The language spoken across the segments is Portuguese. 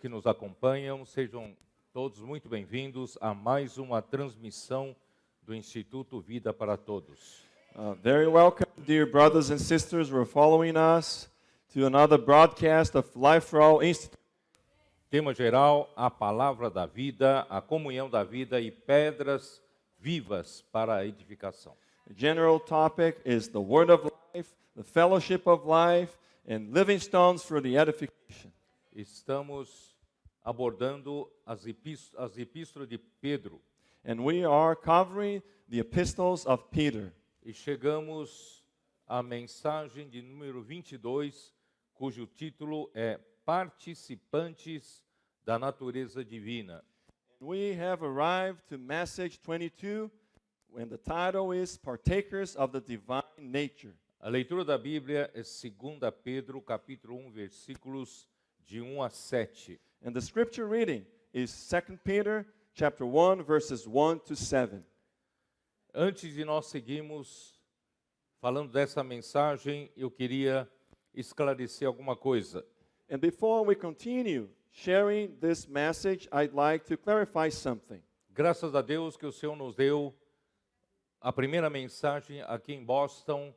Que nos acompanham, sejam todos muito bem-vindos a mais uma transmissão do Instituto Vida para Todos. Very welcome, dear brothers and sisters who are following us to another broadcast of Life for All Institute. Tema geral: a palavra da vida, a comunhão da vida e pedras vivas para a edificação. The general topic is the Word of Life, the fellowship of life, and living stones for the edification. Estamos abordando as epístolas de Pedro. And we are covering the epistles of Peter. E chegamos à mensagem de número 22, cujo título é Participantes da Natureza Divina. We have arrived to message 22, when the title is Partakers of the Divine Nature. A leitura da Bíblia é 2 Pedro, capítulo 1, versículos de 1 a 7. And the scripture reading is 2 Peter chapter 1 verses 1 to 7. Antes de nós seguirmos falando dessa mensagem, eu queria esclarecer alguma coisa. And before we continue sharing this message, I'd like to clarify something. Graças a Deus que o Senhor nos deu a primeira mensagem aqui em Boston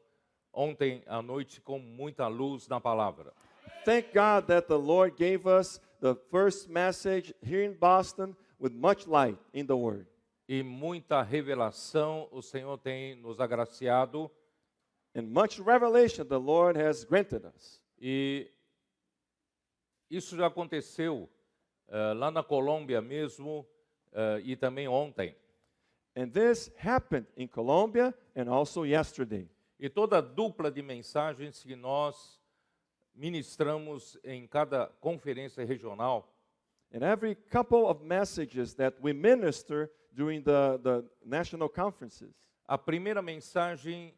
ontem à noite com muita luz na palavra. Thank God that the Lord gave us the first message here in Boston with much light in the Word. E muita revelação o Senhor tem nos agraciado. And much revelation the Lord has granted us. E isso já aconteceu lá na Colômbia mesmo e também ontem. And this happened in Colombia and also yesterday. E toda a dupla de mensagens que nós ministramos em cada conferência regional, And every couple of messages that we minister during the national conferences, a primeira mensagem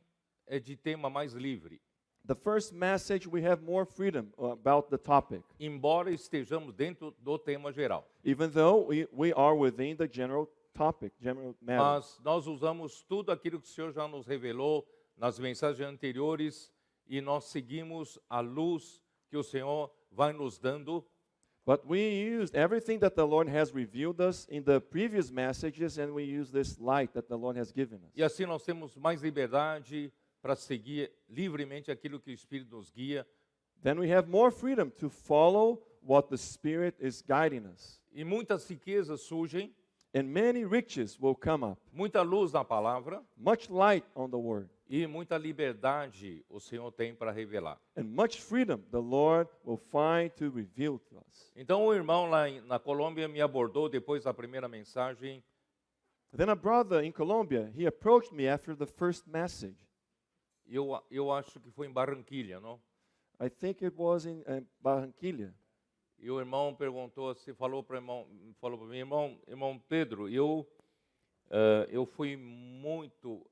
é de tema mais livre. the first message we have more freedom about the topic, Embora estejamos dentro do tema geral. even though we are within the general topic, general matter. Mas nós usamos tudo aquilo que o Senhor já nos revelou nas mensagens anteriores e nós seguimos a luz que o Senhor vai nos dando. But we used everything that the Lord has revealed us in the previous messages, and we use this light that the Lord has given us. E assim nós temos mais liberdade para seguir livremente aquilo que o Espírito nos guia. Then we have more freedom to follow what the Spirit is guiding us. E muitas riquezas surgem, And many riches will come up, muita luz na palavra much light on the Word, e muita liberdade o Senhor tem para revelar. and much freedom the Lord will find to reveal to us. Então o irmão lá na Colômbia me abordou depois da primeira mensagem. Then a brother in Colombia, he approached me after the first message. Eu acho que foi em Barranquilha, não? I think it was in Barranquilla. E o irmão perguntou, falou para mim, irmão Pedro, eu fui muito,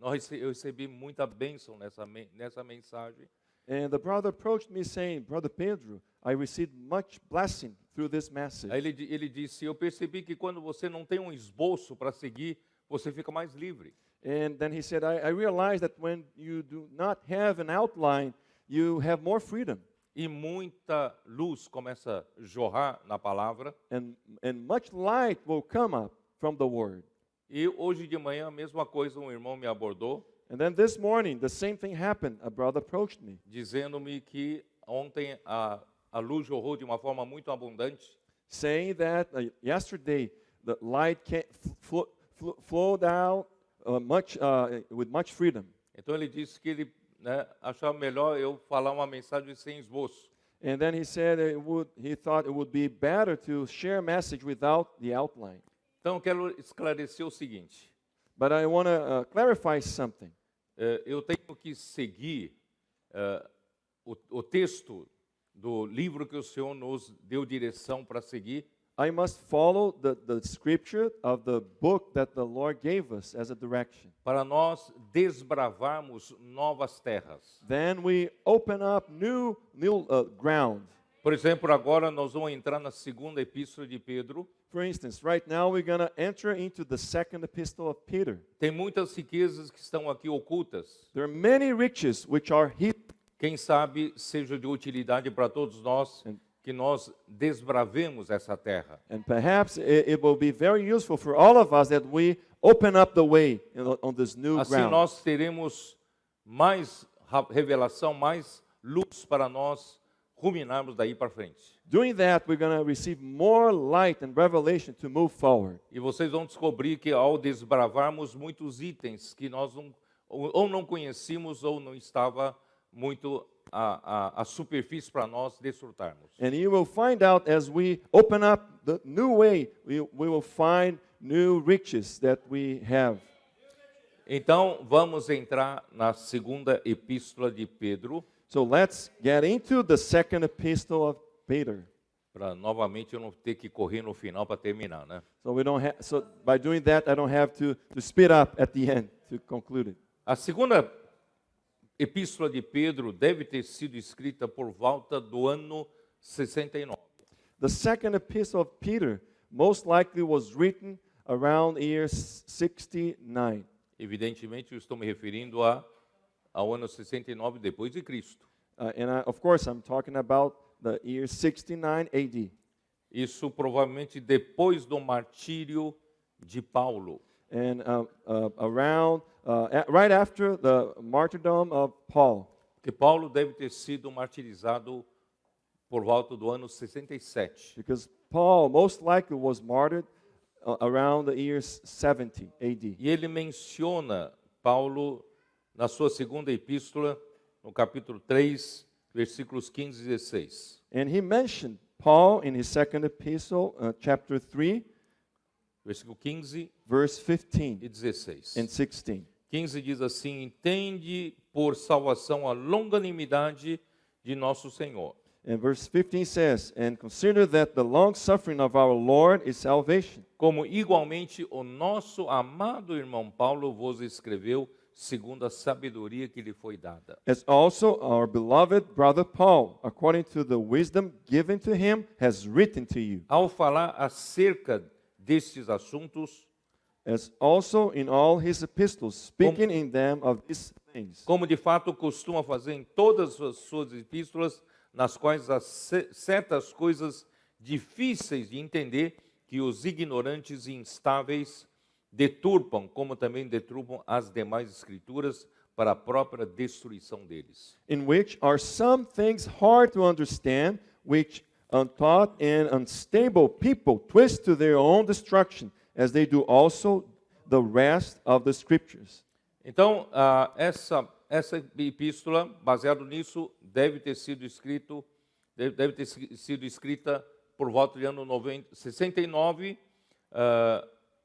eu recebi muita bênção nessa mensagem. And the brother approached me saying, Brother Pedro, I received much blessing through this message. Aí ele disse, eu percebi que quando você não tem um esboço para seguir, você fica mais livre. And then he said, I realized that when you do not have an outline, you have more freedom. E muita luz começa a jorrar na palavra. And much light will come up from the Word. E hoje de manhã a mesma coisa, um irmão me abordou, And then this morning, the same thing happened. A brother approached me, dizendo-me que ontem a luz jorrou de uma forma muito abundante. saying that yesterday the light flowed out with much freedom. Então ele disse que ele achava melhor eu falar uma mensagem sem esboço. And then he said he thought it would be better to share a message without the outline. Então eu quero esclarecer o seguinte. But I want to clarify something. Eu tenho que seguir o texto do livro que o Senhor nos deu direção para seguir, I must follow the scripture of the book that the Lord gave us as a direction. para nós desbravarmos novas terras. Then we open up new ground. Por exemplo, agora nós vamos entrar na segunda epístola de Pedro. For instance, right now we're going to enter into the second epistle of Peter. Tem muitas riquezas que estão aqui ocultas. There are many riches which are hidden. Quem sabe seja de utilidade para todos nós que nós desbravemos essa terra. And perhaps it will be very useful for all of us that we open up the way on this new Assim ground. nós teremos mais revelação, mais luz para nós ruminarmos daí para frente. Doing that, we're going to receive more light and revelation to move forward. E vocês vão descobrir que ao desbravarmos muitos itens que nós ou não conhecíamos ou não estava muito a superfície para nós desfrutarmos. And you will find out as we open up the new way, we will find new riches that we have. Então, vamos entrar na segunda epístola de Pedro, So let's get into the second epistle of Peter. para novamente eu não ter que correr no final para terminar, né? So by doing that, I don't have to speed up at the end to conclude it. A segunda epístola de Pedro deve ter sido escrita por volta do ano 69. The second epistle of Peter most likely was written around year 69. Evidentemente, eu estou me referindo ao ano 69 depois de Cristo. Of course, I'm talking about the year 69 AD. Isso provavelmente depois do martírio de Paulo. And right after the martyrdom of Paul. Porque Paulo deve ter sido martirizado por volta do ano 67. Because Paul most likely was martyred around the year 70 AD. E ele menciona Paulo na sua segunda epístola, no capítulo 3, versículos 15 e 16. And he mentioned Paul in his second epistle, chapter 3, Versículo 15 verse 15 e 16. and 16. 15 diz assim: entende por salvação a longanimidade de nosso Senhor. And verse 15 says, and consider that the long suffering of our Lord is salvation. Como igualmente o nosso amado irmão Paulo vos escreveu, segundo a sabedoria que lhe foi dada. As also our beloved brother Paul, according to the wisdom given to him, has written to you. Ao falar acerca destes assuntos, As also in all his epistles, speaking in them of these things. como de fato costuma fazer em todas as suas epístolas, nas quais há certas coisas difíceis de entender que os ignorantes e instáveis deturpam, como também deturpam as demais escrituras para a própria destruição deles. In which are some things hard to understand, which untaught and unstable people twist to their own destruction, as they do also the rest of the scriptures. Então, essa epístola, baseado nisso, deve ter sido escrita por volta de ano 69,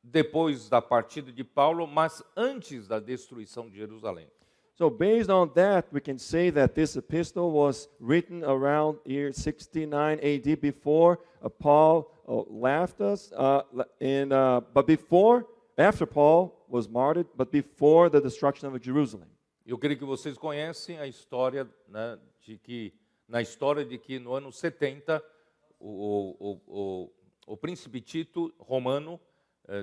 depois da partida de Paulo, mas antes da destruição de Jerusalém. So based on that, we can say that this epistle was written around year 69 AD before Paul left us, after Paul was martyred, but before the destruction of Jerusalem. Eu creio que vocês conhecem a história, né, na história de que no ano 70 o príncipe Tito romano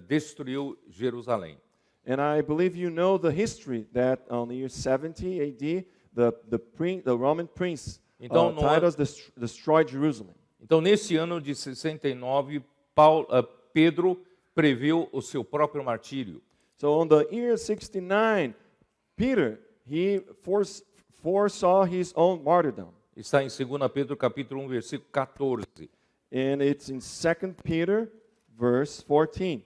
destruiu Jerusalém. And I believe you know the history that on the year 70 AD, the Roman prince Então, Titus destroyed Jerusalem. Então, nesse ano de 69, Pedro previu o seu próprio martírio. So on the year 69, Peter, he foresaw his own martyrdom. Está em 2 Pedro capítulo 1, versículo 14. And it's in 2 Peter, verse 14.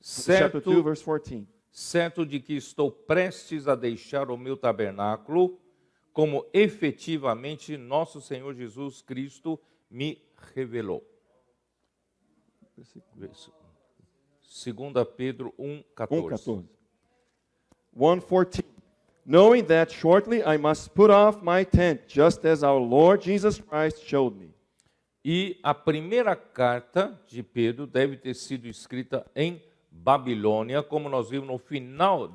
Chapter 2, verse 14. Certo de que estou prestes a deixar o meu tabernáculo, como efetivamente nosso Senhor Jesus Cristo me revelou. 2 Pedro 1, 14. 1:14. Knowing that shortly I must put off my tent, just as our Lord Jesus Christ showed me. E a primeira carta de Pedro deve ter sido escrita em Babilônia, como nós vimos no final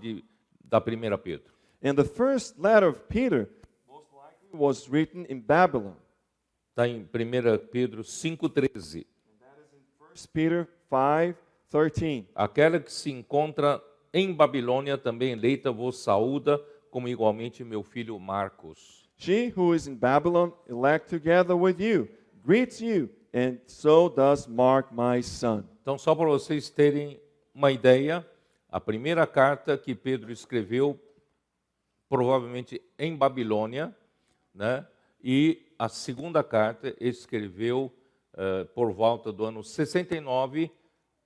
da primeira Pedro. And the first letter of Peter most likely was written in Babylon. Está em 1 Pedro 5,13. 1 Peter 5:13. Aquela que se encontra em Babilônia também eleita vos saúda, como igualmente meu filho Marcos. She who is in Babylon, elect together with you, greets you, and so does Mark, my son. Então, só para vocês terem uma ideia, a primeira carta que Pedro escreveu, provavelmente em Babilônia, né? E a segunda carta escreveu por volta do ano 69,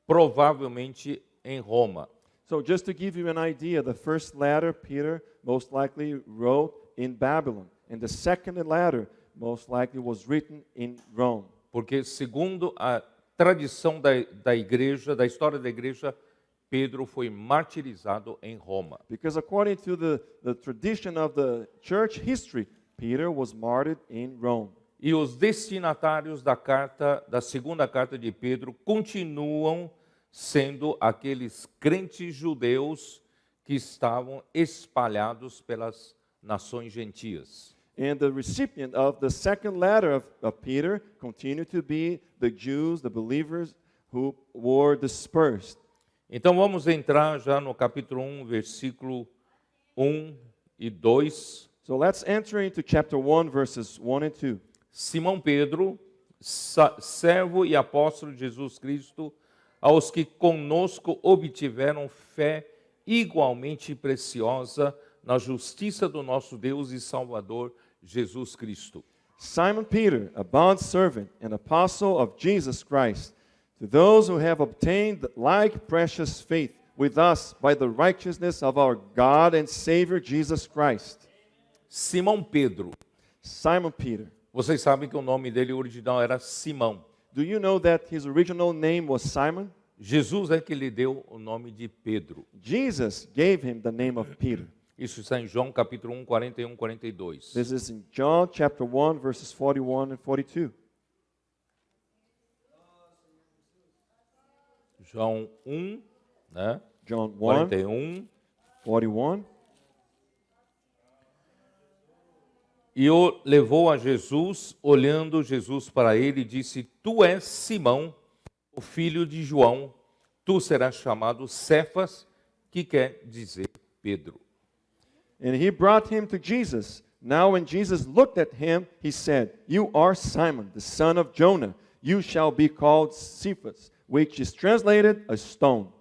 provavelmente em Roma. So just to give you an idea, the first letter Peter most likely wrote in Babylon, and the second letter most likely was written in Rome. Porque, segundo a tradição da igreja, da história da igreja, Pedro foi martirizado em Roma. Because according to the tradition of the church history, Peter was martyred in Rome. E os destinatários da segunda carta de Pedro continuam sendo aqueles crentes judeus que estavam espalhados pelas nações gentias. And the recipient of the second letter of Peter continued to be the Jews, the believers who were dispersed. Então vamos entrar já no capítulo 1, versículo 1 e 2. So let's enter into chapter 1, verses 1 and 2. Simão Pedro, servo e apóstolo de Jesus Cristo, aos que conosco obtiveram fé igualmente preciosa na justiça do nosso Deus e Salvador Jesus Cristo. Simon Peter, a bondservant and apostle of Jesus Christ, to those who have obtained like precious faith with us by the righteousness of our God and Savior Jesus Christ. Simão Pedro. Simon Peter. Vocês sabem que o nome dele original era Simão. Do you know that his original name was Simon? Jesus é que lhe deu o nome de Pedro. Jesus gave him the name of Peter. Isso está em João capítulo 1, 41, 42. This is in John chapter 1, verses 41 and 42. João 1, né? John 1, 41. 41. E o levou a Jesus, olhando Jesus para ele, e disse: Tu és Simão, o filho de João, tu serás chamado Cefas, que quer dizer Pedro. And he brought him to Jesus. Now when Jesus looked at him, he said, You are Simon, the son of Jonah. You shall be called Cephas, which is translated a stone.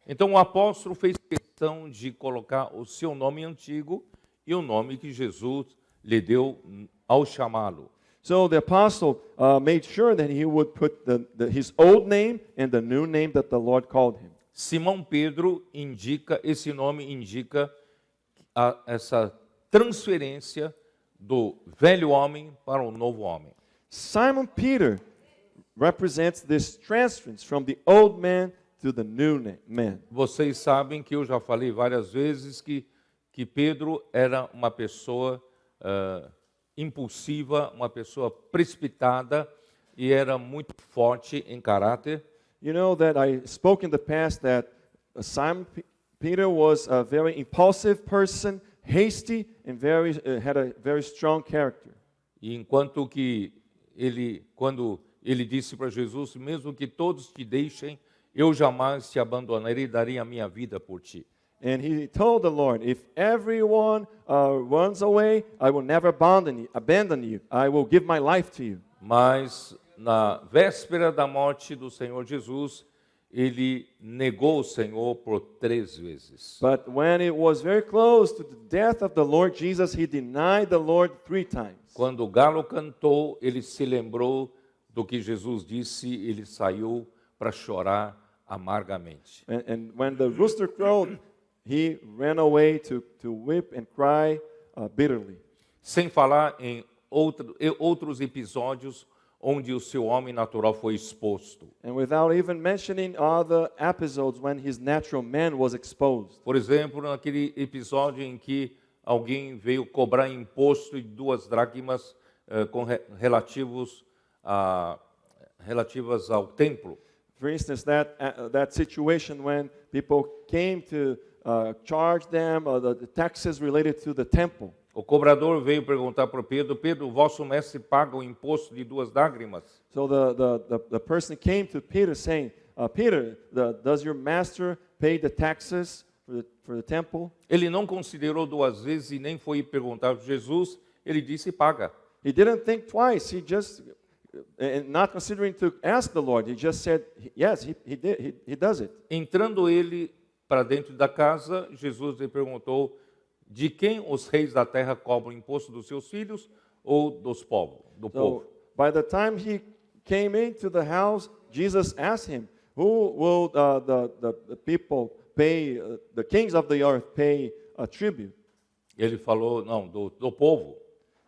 Então o apóstolo fez questão de colocar o seu nome antigo e o nome que Jesus lhe deu ao chamá-lo. So the apostle made sure that he would put his old name and the new name that the Lord called him. Simão Pedro esse nome indica essa transferência do velho homem para o novo homem. Simon Peter represents this transference from the old man to the new man. Vocês sabem que eu já falei várias vezes que Pedro era uma pessoa impulsiva, uma pessoa precipitada e era muito forte em caráter. You know that I spoke in the past that Simon Peter was a very impulsive person, hasty, and had a very strong character. E enquanto que quando ele disse para Jesus, mesmo que todos te deixem, eu jamais te abandonarei e darei a minha vida por ti. And he told the Lord, if everyone runs away, I will never abandon you. I will give my life to you. Mas na véspera da morte do Senhor Jesus, ele negou o Senhor por 3 vezes. But when it was very close to the death of the Lord Jesus, he denied the Lord 3 times. Quando o galo cantou, ele se lembrou do que Jesus disse, ele saiu para chorar amargamente. And when the rooster crowed, he ran away to weep and cry bitterly. Sem falar em outros episódios onde o seu homem natural foi exposto. And without even mentioning other episodes when his natural man was exposed. Por exemplo, naquele episódio em que alguém veio cobrar imposto de 2 dracmas relativos relativas ao templo. For instance, that situation when people came to charge them the taxes related to the temple. O cobrador veio perguntar para Pedro: Pedro, vosso mestre paga o imposto de 2 dracmas? So the person came to Peter saying, Peter, does your master pay the taxes for the temple? Ele não considerou 2 vezes e nem foi perguntar para Jesus. Ele disse: paga. He didn't think twice. He just, and not considering to ask the Lord, he just said, yes, he did. He does it. Entrando ele para dentro da casa, Jesus lhe perguntou: de quem os reis da terra cobram o imposto dos seus filhos ou dos povos, do povo? So by the time he came into the house, Jesus asked him, who will the people pay, the kings of the earth pay a tribute? Ele falou: não, do povo.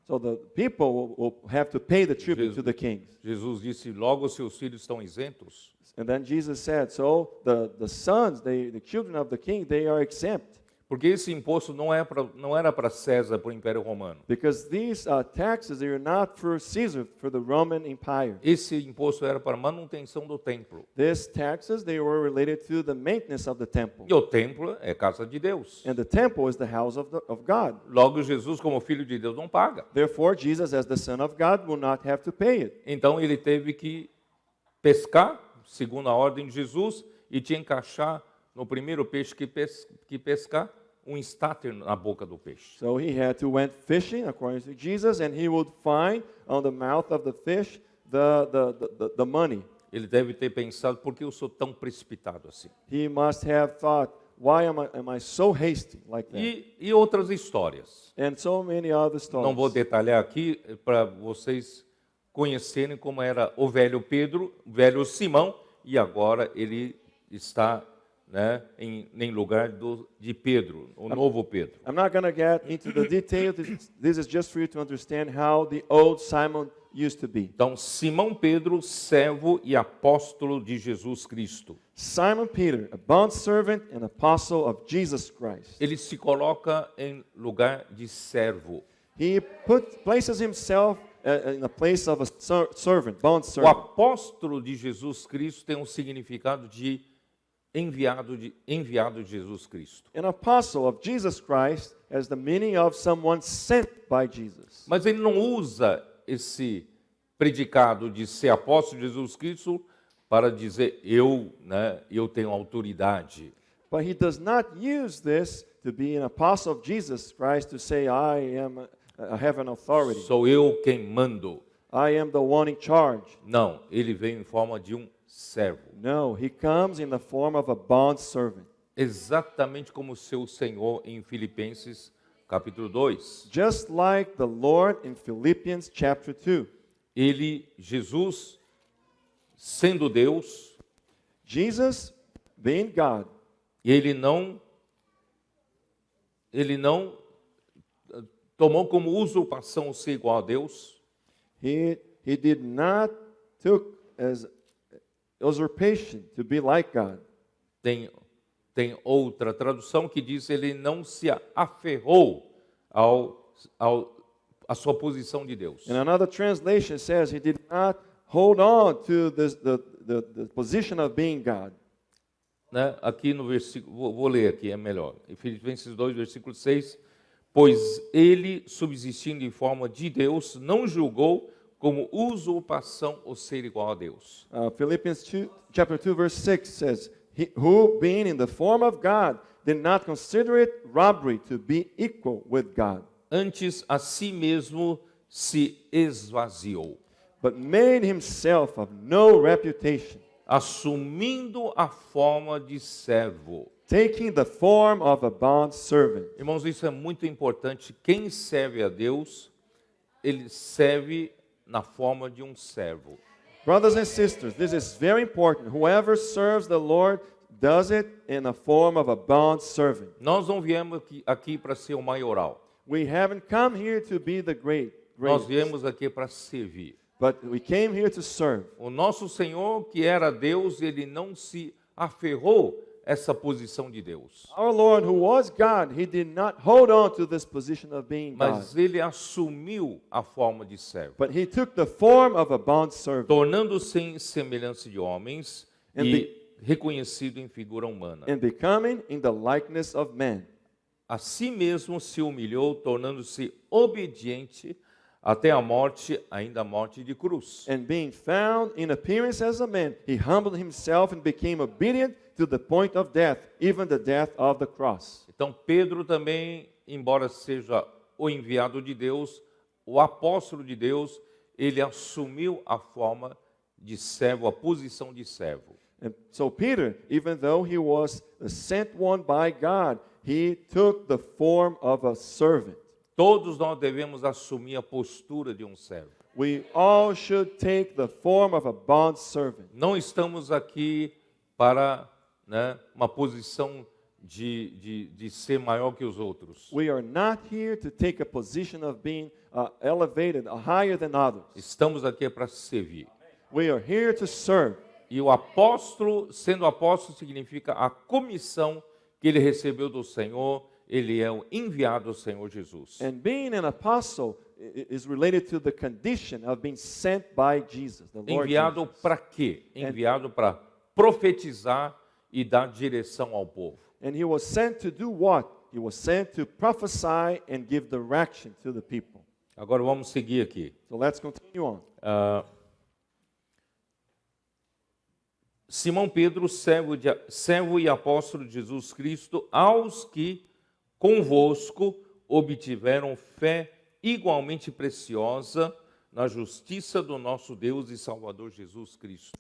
So the people will have to pay the tribute to the kings. Jesus disse: logo os seus filhos estão isentos. And then Jesus said, so the sons, the children of the king, they are exempt. Porque esse imposto não era para César, para o Império Romano. Because these taxes, they are not for Caesar, for the Roman Empire. Esse imposto era para a manutenção do templo. These taxes, they were related to the maintenance of the temple. E o templo é casa de Deus. And the temple is the house of God. Logo, Jesus, como filho de Deus, não paga. Therefore, Jesus, as the Son of God, will not have to pay it. Então, ele teve que pescar, segundo a ordem de Jesus, e tinha que encaixar no primeiro peixe que pescar um estáter na boca do peixe. So he had to went fishing, according to Jesus, and he would find on the mouth of the fish the money. Ele deve ter pensado: por que eu sou tão precipitado assim? He must have thought, why am I so hasty like that? E outras histórias. And so many other stories. Não vou detalhar aqui para vocês conhecerem como era o velho Pedro, o velho Simão, e agora ele está, né, em lugar de Pedro, o novo Pedro. I'm not going to get into the details. This is just for you to understand how the old Simon used to be. Então, Simão Pedro, servo e apóstolo de Jesus Cristo. Simon Peter, a bondservant and apostle of Jesus Christ. Ele se coloca em lugar de servo. He places himself in the place of a servant, O bondservant. apóstolo de Jesus Cristo tem um significado de enviado de Jesus Cristo. An apostle of Jesus Christ has the meaning of someone sent by Jesus. Mas ele não usa esse predicado de ser apóstolo de Jesus Cristo para dizer eu tenho autoridade. But he does not use this to be an apostle of Jesus Christ to say I have an authority. Sou eu quem mando. I am the one in charge. Não, ele veio em forma de um servo. No, he comes in the form of a bondservant. Exatamente como seu Senhor em Filipenses capítulo 2. Just like the Lord in Philippians chapter 2. Jesus, sendo Deus, Jesus, being God, ele não tomou como usurpação o ser igual a Deus. he did not took as usurpation to be like God. Tem outra tradução que diz ele não se aferrou à sua posição de Deus. And another translation says he did not hold on to the position of being God. Né? Aqui no versículo, vou ler aqui, é melhor. Em Filipenses 2, versículo 6. Pois ele, subsistindo em forma de Deus, não julgou como usurpação o ser igual a Deus. Philippians chapter 2, verse 6 says, who being in the form of God did not consider it robbery to be equal with God. Antes a si mesmo se esvaziou, but made himself of no reputation, assumindo a forma de servo. taking the form of a bondservant. Irmãos, isso é muito importante. Quem serve a Deus, ele serve na forma de um servo. Brothers and sisters, this is very important. Whoever serves the Lord does it in the form of a bondservant. Nós não viemos aqui para ser o maioral. We haven't come here to be the great, Nós viemos aqui para servir. but we came here to serve. O nosso Senhor, que era Deus, ele não se aferrou essa posição de Deus. Our Lord, who was God, he did not hold on to this position of being God, Mas ele assumiu a forma de servo, but he took the form of a bondservant, tornando-se em semelhança de homens And e reconhecido em figura humana. and becoming in the likeness of man. A si mesmo se humilhou, tornando-se obediente até a morte, ainda a morte de cruz. And being found in appearance as a man, he humbled himself and became obedient to the point of death, even the death of the cross. Então Pedro também, embora seja o enviado de Deus, o apóstolo de Deus, ele assumiu a forma de servo, a posição de servo. And so Peter, even though he was the sent one by God, he took the form of a servant. Todos nós devemos assumir a postura de um servo. We all should take the form of a bondservant. Não estamos aqui para, uma posição de ser maior que os outros. We are not here to take a position of being elevated, higher than others. Estamos aqui para servir. We are here to serve. E o apóstolo, sendo apóstolo, significa a comissão que ele recebeu do Senhor. Ele é o enviado do Senhor Jesus. And being an apostle is related to the condition of being sent by Jesus, the Lord Enviado Jesus. para quê? Enviado para profetizar e dar direção ao povo. And he was sent to do what? He was sent to prophesy and give direction to the people. Agora vamos seguir aqui. So let's continue on. Simão Pedro, servo e apóstolo de Jesus Cristo, aos que convosco obtiveram fé igualmente preciosa na justiça do nosso Deus e Salvador Jesus Cristo.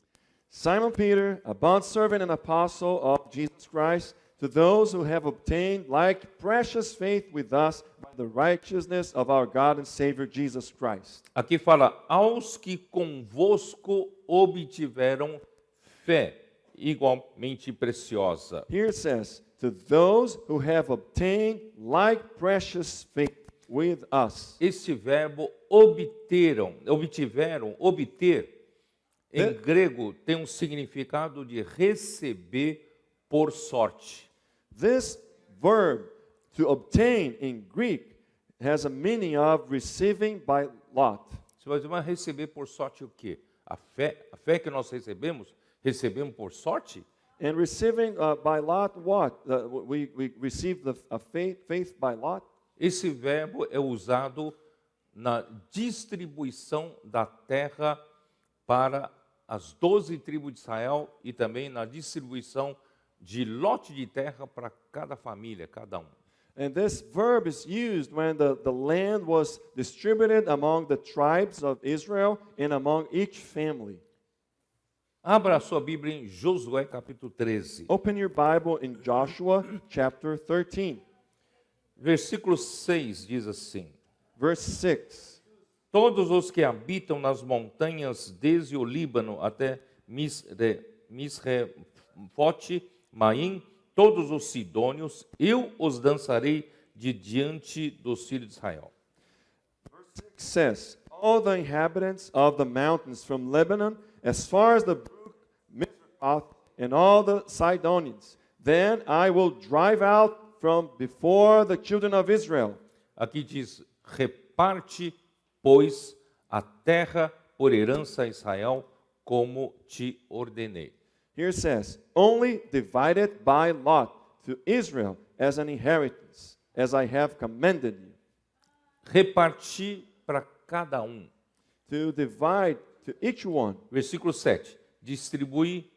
Simon Peter, a bondservant and apostle of Jesus Christ, to those who have obtained like precious faith with us by the righteousness of our God and Savior Jesus Christ. Aqui fala, aos que convosco obtiveram fé igualmente preciosa. Here it says, to those who have obtained like precious faith with us. Este verbo obter, em grego tem um significado de receber por sorte. This verb, to obtain in Greek, has a meaning of receiving by lot. Você vai dizer, mas receber por sorte o quê? A fé que nós recebemos por sorte? And receiving by lot what? We receive faith by lot. Esse verbo é usado na distribuição da terra para as 12 tribos de Israel e também na distribuição de lote de terra para cada família, cada um. And this verb is used when the land was distributed among the tribes of Israel and among each family. Abra a sua Bíblia em Josué capítulo 13. Open your Bible in Joshua chapter 13, Versículo 6 diz assim: verse 6. Todos os que habitam nas montanhas desde o Líbano até Misrefote, Maim, todos os sidônios, eu os dançarei de diante dos filhos de Israel. Verse 6 says, all the inhabitants of the mountains from Lebanon, as far as the brook Mizrath, and all the Sidonians, then I will drive out from before the children of Israel. Aqui diz, reparte, pois, a terra por herança a Israel, como te ordenei. Here it says, only divide it by lot to Israel as an inheritance, as I have commanded you. Reparti para cada um. To divide to each one. Versículo 7. Distribui,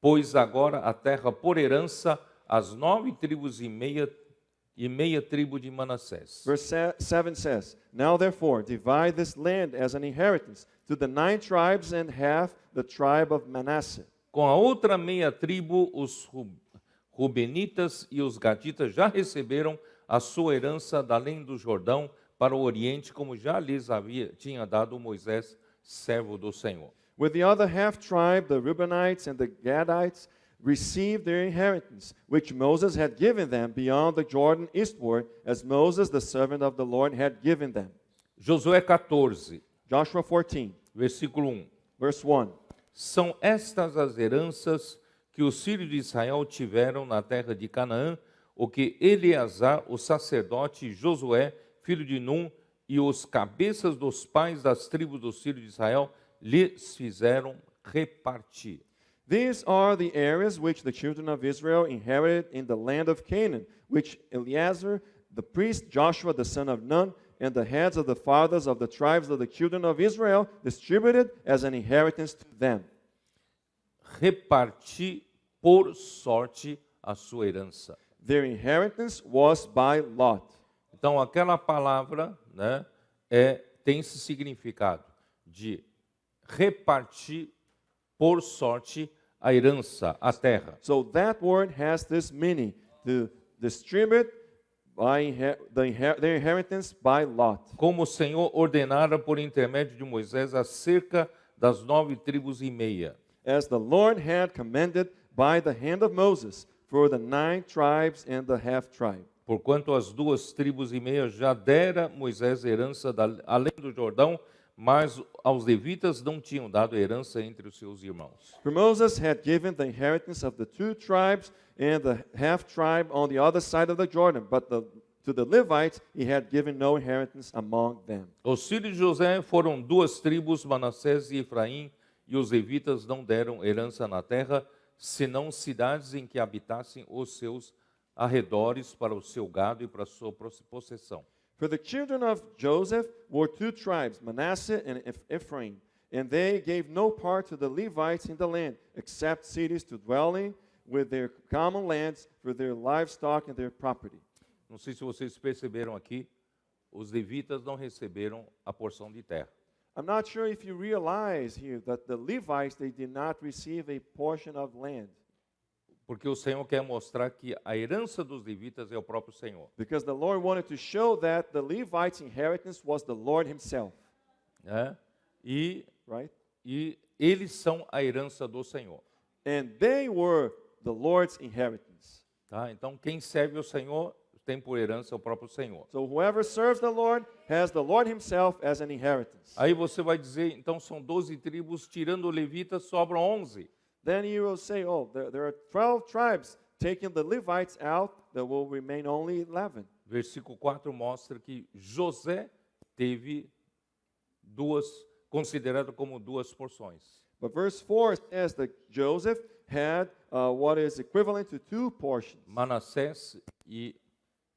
pois, agora a terra por herança às 9 tribos e meia tribo de Manassés. Verse 7 says, now therefore divide this land as an inheritance to the 9 tribes and half the tribe of Manasseh. Com a outra meia tribo, os Rubenitas e os Gaditas já receberam a sua herança da além do Jordão para o Oriente, como já lhes tinha dado Moisés, servo do Senhor. With the other half tribe, the Reubenites and the Gadites received their inheritance, which Moses had given them beyond the Jordan eastward, as Moses, the servant of the Lord, had given them. Josué 14, Joshua 14, versículo 1. verse 1. São estas as heranças que os filhos de Israel tiveram na terra de Canaã, o que Eleazar, o sacerdote, e Josué, filho de Num, e os cabeças dos pais das tribos dos filhos de Israel lhes fizeram repartir. These are the areas which the children of Israel inherited in the land of Canaan, which Eleazar, the priest, Joshua, the son of Nun, and the heads of the fathers of the tribes of the children of Israel distributed as an inheritance to them. Repartir por sorte a sua herança. Their inheritance was by lot. Então, aquela palavra, né, tem esse significado de repartir por sorte a herança, a terra. So that word has this meaning, to distribute by their inheritance by lot. Como o Senhor ordenara por intermédio de Moisés acerca das 9 tribos e meia. As the Lord had commanded by the hand of Moses for the 9 tribes and the half tribe. Porquanto as 2 tribos e meia já dera Moisés herança além do Jordão, mas aos levitas não tinham dado herança entre os seus irmãos. For Moses had given the inheritance of the 2 tribes and the half tribe on the other side of the Jordan, but to the Levites he had given no inheritance among them. Os filhos de José foram 2 tribos, Manassés e Efraim, e os levitas não deram herança na terra, senão cidades em que habitassem os seus arredores para o seu gado e para a sua possessão. For the children of Joseph were 2 tribes, Manasseh and Ephraim, and they gave no part to the Levites in the land, except cities to dwell in, with their common lands for their livestock and their property. Não sei se vocês perceberam aqui, os levitas não receberam a porção de terra. I'm not sure if you realize here that the Levites, they did not receive a portion of land. Porque o Senhor quer mostrar que a herança dos levitas é o próprio Senhor. Because the Lord wanted to show that the Levites' inheritance was the Lord himself, Né? right? E eles são a herança do Senhor. And they were the Lord's inheritance. Tá? Então, quem serve o Senhor tem por herança o próprio Senhor. So whoever serves the Lord has the Lord himself as an inheritance. Aí você vai dizer, então são 12 tribos, tirando o levita, sobram 11. Then you will say, oh, there are 12 tribes. Taking the Levites out, there will remain only 11. Versículo 4 mostra que José teve considerado como 2 porções. But verse 4 says that Joseph had what is equivalent to 2 portions, Manassés e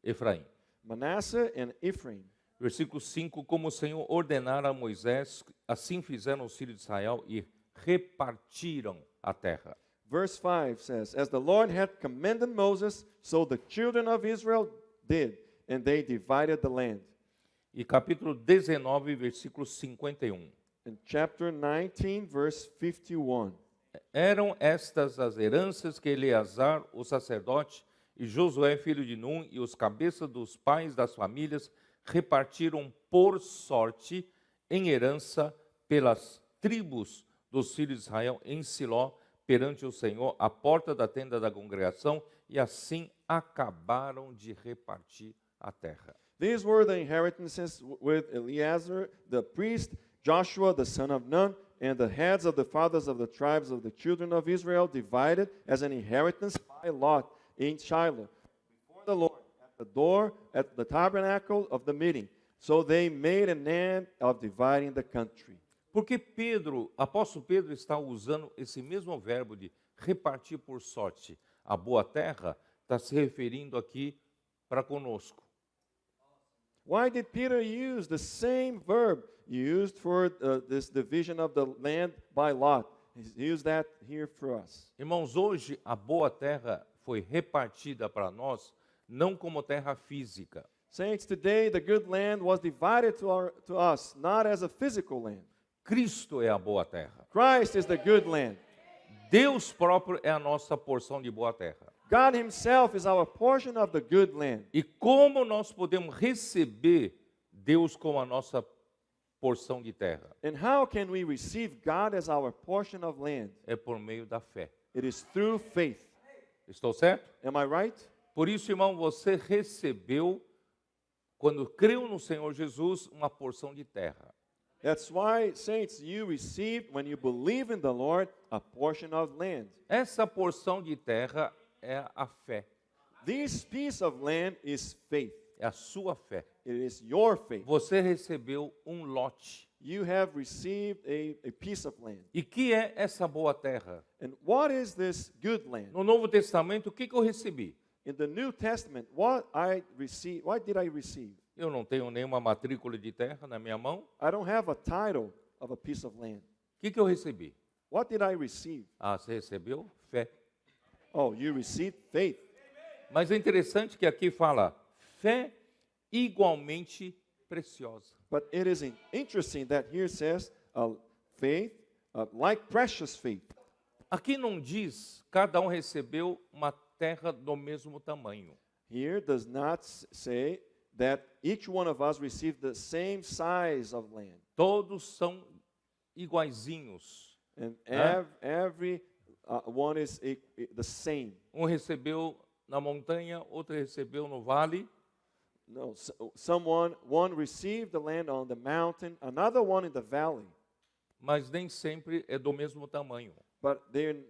Efraim. Manasseh and Ephraim. Versículo 5, como o Senhor ordenara a Moisés, assim fizeram os filhos de Israel e repartiram a terra. Verse 5 says, as the Lord had commanded Moses, so the children of Israel did, and they divided the land. E capítulo 19, versículo 51. In chapter 19, verse 51. Eram estas as heranças que Eleazar, o sacerdote, e Josué, filho de Num, e os cabeças dos pais das famílias repartiram por sorte em herança pelas tribos dos filhos de Israel em Siló, perante o Senhor, à porta da tenda da congregação, e assim acabaram de repartir a terra. These were the inheritances with Eleazar, the priest, Joshua, the son of Nun, and the heads of the fathers of the tribes of the children of Israel, divided as an inheritance by lot in Shiloh, before the Lord, at the door, at the tabernacle of the meeting. So they made an end of dividing the country. Porque apóstolo Pedro está usando esse mesmo verbo de repartir por sorte a boa terra, está se referindo aqui para conosco. Why did Peter use the same verb used for this division of the land by lot? He used that here for us. Irmãos, hoje a boa terra foi repartida para nós não como terra física. Saints, today the good land was divided to us, not as a physical land. Cristo é a boa terra. Christ is the good land. Deus próprio é a nossa porção de boa terra. God himself is our portion of the good land. E como nós podemos receber Deus como a nossa porção de terra? And how can we receive God as our portion of land? É por meio da fé. It is through faith. Estou certo? Am I right? Por isso, irmão, você recebeu, quando creu no Senhor Jesus, uma porção de terra. That's why, saints, you received, when you believe in the Lord, a portion of land. Essa porção de terra é a fé, This piece of land is faith. é a sua fé. It is your faith. Você recebeu um lote. You have received a piece of land. E que é essa boa terra? And what is this good land? No Novo Testamento, o que eu recebi? In the New Testament, what did I receive? Eu não tenho nenhuma matrícula de terra na minha mão. I don't have a title of a piece of land. O que eu recebi? What did I receive? Ah, você recebeu fé. Oh, you received faith. Mas é interessante que aqui fala fé igualmente preciosa. But it is interesting that here says faith, like precious faith. Aqui não diz cada um recebeu uma terra do mesmo tamanho. Here does not say that each one of us received the same size of land. Todos são iguaizinhos. And Huh? every one is the same. Um recebeu na montanha, outro recebeu no vale. No, one received the land on the mountain, another one in the valley. Mas nem sempre é do mesmo tamanho. But they're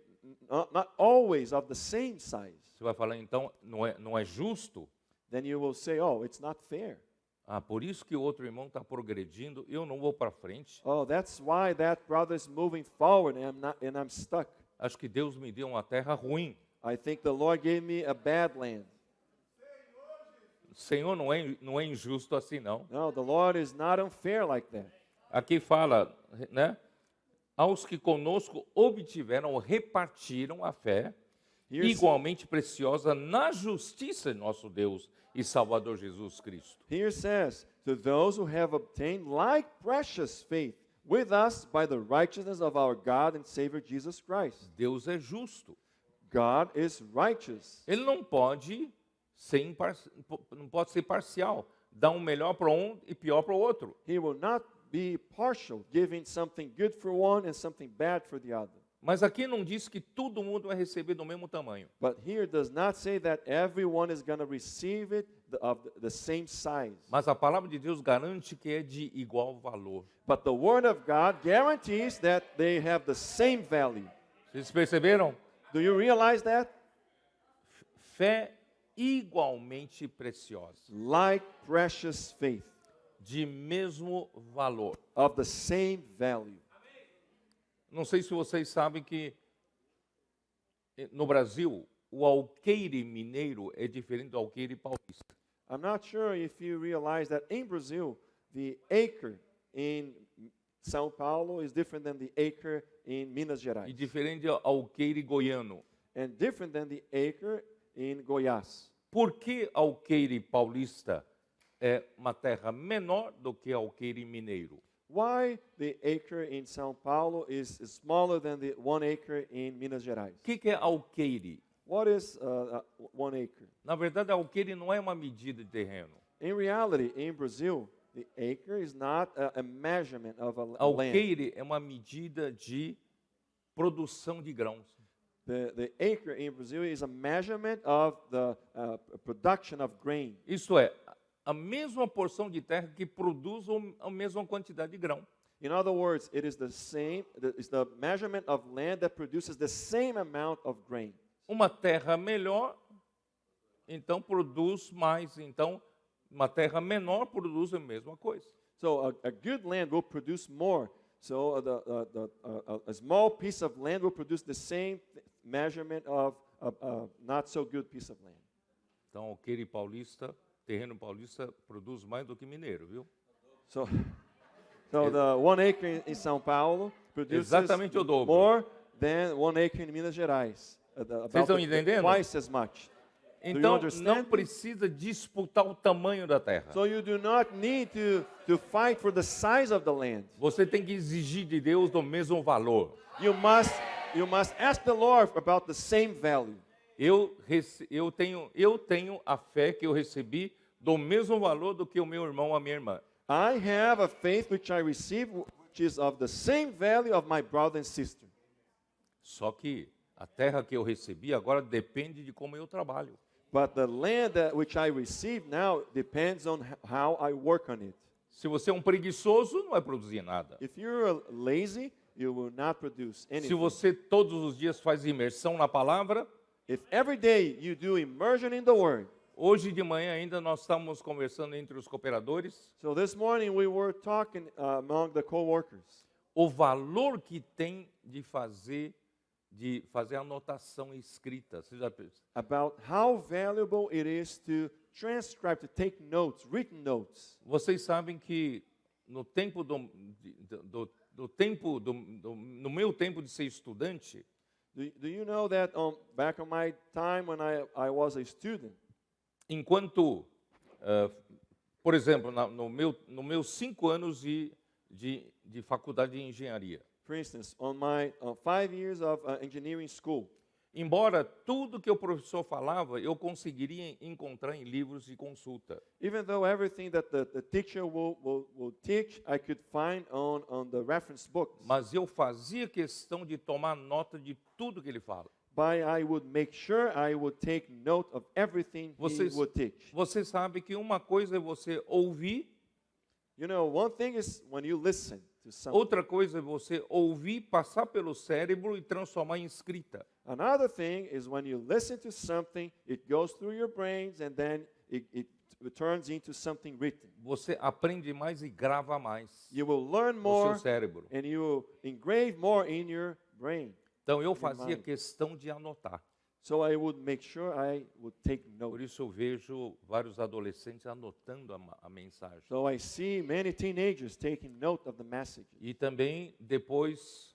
not always of the same size. Você vai falar, então, não é justo? Then you will say, oh, it's not fair. Ah, por isso que o outro irmão está progredindo, eu não vou para frente. Oh, that's why that brother is moving forward and I'm stuck. Acho que Deus me deu uma terra ruim. I think the Lord gave me a bad land. Senhor, não é injusto assim, não. No, the Lord is not unfair like that. Aqui fala, né? Aos que conosco obtiveram ou repartiram a fé, Here's- igualmente preciosa na justiça de nosso Deus e Salvador Jesus Cristo. Here says, to those who have obtained like precious faith with us by the righteousness of our God and Savior Jesus Christ. Deus é justo. God is righteous. Ele não pode ser parcial, dar um melhor para um e pior para o outro. He will not be partial, giving something good for one and something bad for the other. Mas aqui não diz que todo mundo vai receber do mesmo tamanho. But here does not say that everyone is going to receive it of the same size. Mas a palavra de Deus garante que é de igual valor. But the Word of God guarantees that they have the same value. Vocês perceberam? Do you realize that? Fé igualmente preciosa, Like precious faith, de mesmo valor. of the same value. Não sei se vocês sabem que no Brasil o alqueire mineiro é diferente do alqueire paulista. I'm not sure if you realize that in Brazil, the acre in São Paulo is different than the acre in Minas E Gerais, diferente do alqueire goiano. and different than the acre in Goiás. Por que alqueire paulista é uma terra menor do que alqueire mineiro? Why the acre in São Paulo is smaller than the 1 acre in Minas Gerais? O que é alqueire? What is 1 acre? Na verdade, alqueire não é uma medida de terreno. In reality, in Brazil, the acre is not a measurement of a land. Alqueire é uma medida de produção de grãos. The acre in Brazil is a measurement of the production of grain. Isso é, a mesma porção de terra que produz a mesma quantidade de grão. In other words, it is it's the measurement of land that produces the same amount of grain. Uma terra melhor, então produz mais. Então, uma terra menor produz a mesma coisa. So a good land will produce more. So a small piece of land will produce the same measurement of a not so good piece of land. Então, alqueire paulista, terreno paulista, produz mais do que mineiro, viu? So the 1 acre in São Paulo produces Exatamente o dobro. more than 1 acre in Minas Gerais. Vocês estão entendendo? Twice as much. Então, understand? não precisa disputar o tamanho da terra. So you do not need to fight for the size of the land. Você tem que exigir de Deus o mesmo valor. You must ask the Lord about the same value. Eu tenho a fé que eu recebi do mesmo valor do que o meu irmão ou a minha irmã. I have a faith which I receive, which is of the same value of my brother and sister. Só que a terra que eu recebi agora depende de como eu trabalho. But the land which I receive now depends on how I work on it. Se você é um preguiçoso, não vai produzir nada. If you're lazy, you will not produce Se anything. você todos os dias faz imersão na palavra, If every day you do immersion in the Word. hoje de manhã ainda nós estamos conversando entre os cooperadores, So this morning we were talking among the co-workers o valor que tem de fazer anotação escrita. Você já pensou? about how valuable it is to transcribe, to take notes, written notes. Vocês sabem que no tempo no meu tempo de ser estudante, Do you know that back in my time when I was a student, enquanto, por exemplo, no meus 5 anos de faculdade de engenharia, for instance, on my 5 years of engineering school, embora tudo que o professor falava, eu conseguiria encontrar em livros de consulta. even though everything that the teacher will teach, I could find on the reference books, Mas eu fazia questão de tomar nota de tudo que ele fala. but I would make sure I would take note of everything he would teach. Você sabe que uma coisa é você ouvir, You know, one thing is when you listen to something. outra coisa é você ouvir, passar pelo cérebro e transformar em escrita. Another thing is when you listen to something, it goes through your brains and then it turns into something written. Você aprende mais e grava mais You will learn no more seu cérebro. and you will engrave more in your brain. Então eu fazia mind. questão de anotar. So I would make sure I would take Por note. isso eu vejo vários adolescentes anotando a mensagem. So I see many teenagers taking note of the message. E também depois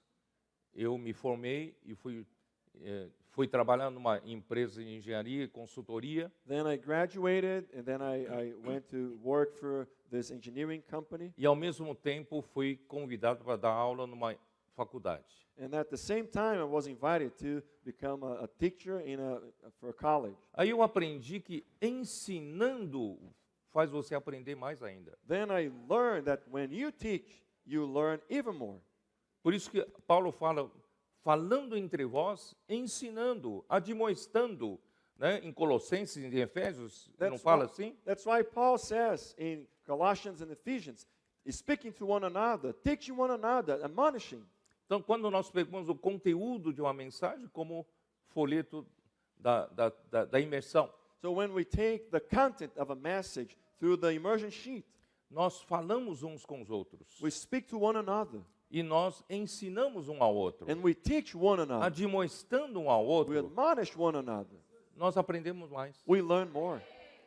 eu me formei e fui trabalhar numa empresa de engenharia e consultoria. Then I graduated and then I went to work for this engineering company. E ao mesmo tempo fui convidado para dar aula numa faculdade. And at the same time, I was invited to become a teacher for college. Aí eu aprendi que ensinando faz você aprender mais ainda. Then I learned that when you teach, you learn even more. Por isso que Paulo fala, falando entre vós, ensinando, admoestando, né? Em Colossenses, em Efésios, não fala assim? That's why Paul says in Colossians and Ephesians, speaking to one another, teaching one another, admonishing. Então, quando nós pegamos o conteúdo de uma mensagem como folheto da imersão, So when we take the content of a message through the immersion sheet, nós falamos uns com os outros we speak to one another e nós ensinamos um ao outro, and we teach one another. admoestando um ao We outro, admonish one another. nós aprendemos mais We learn more.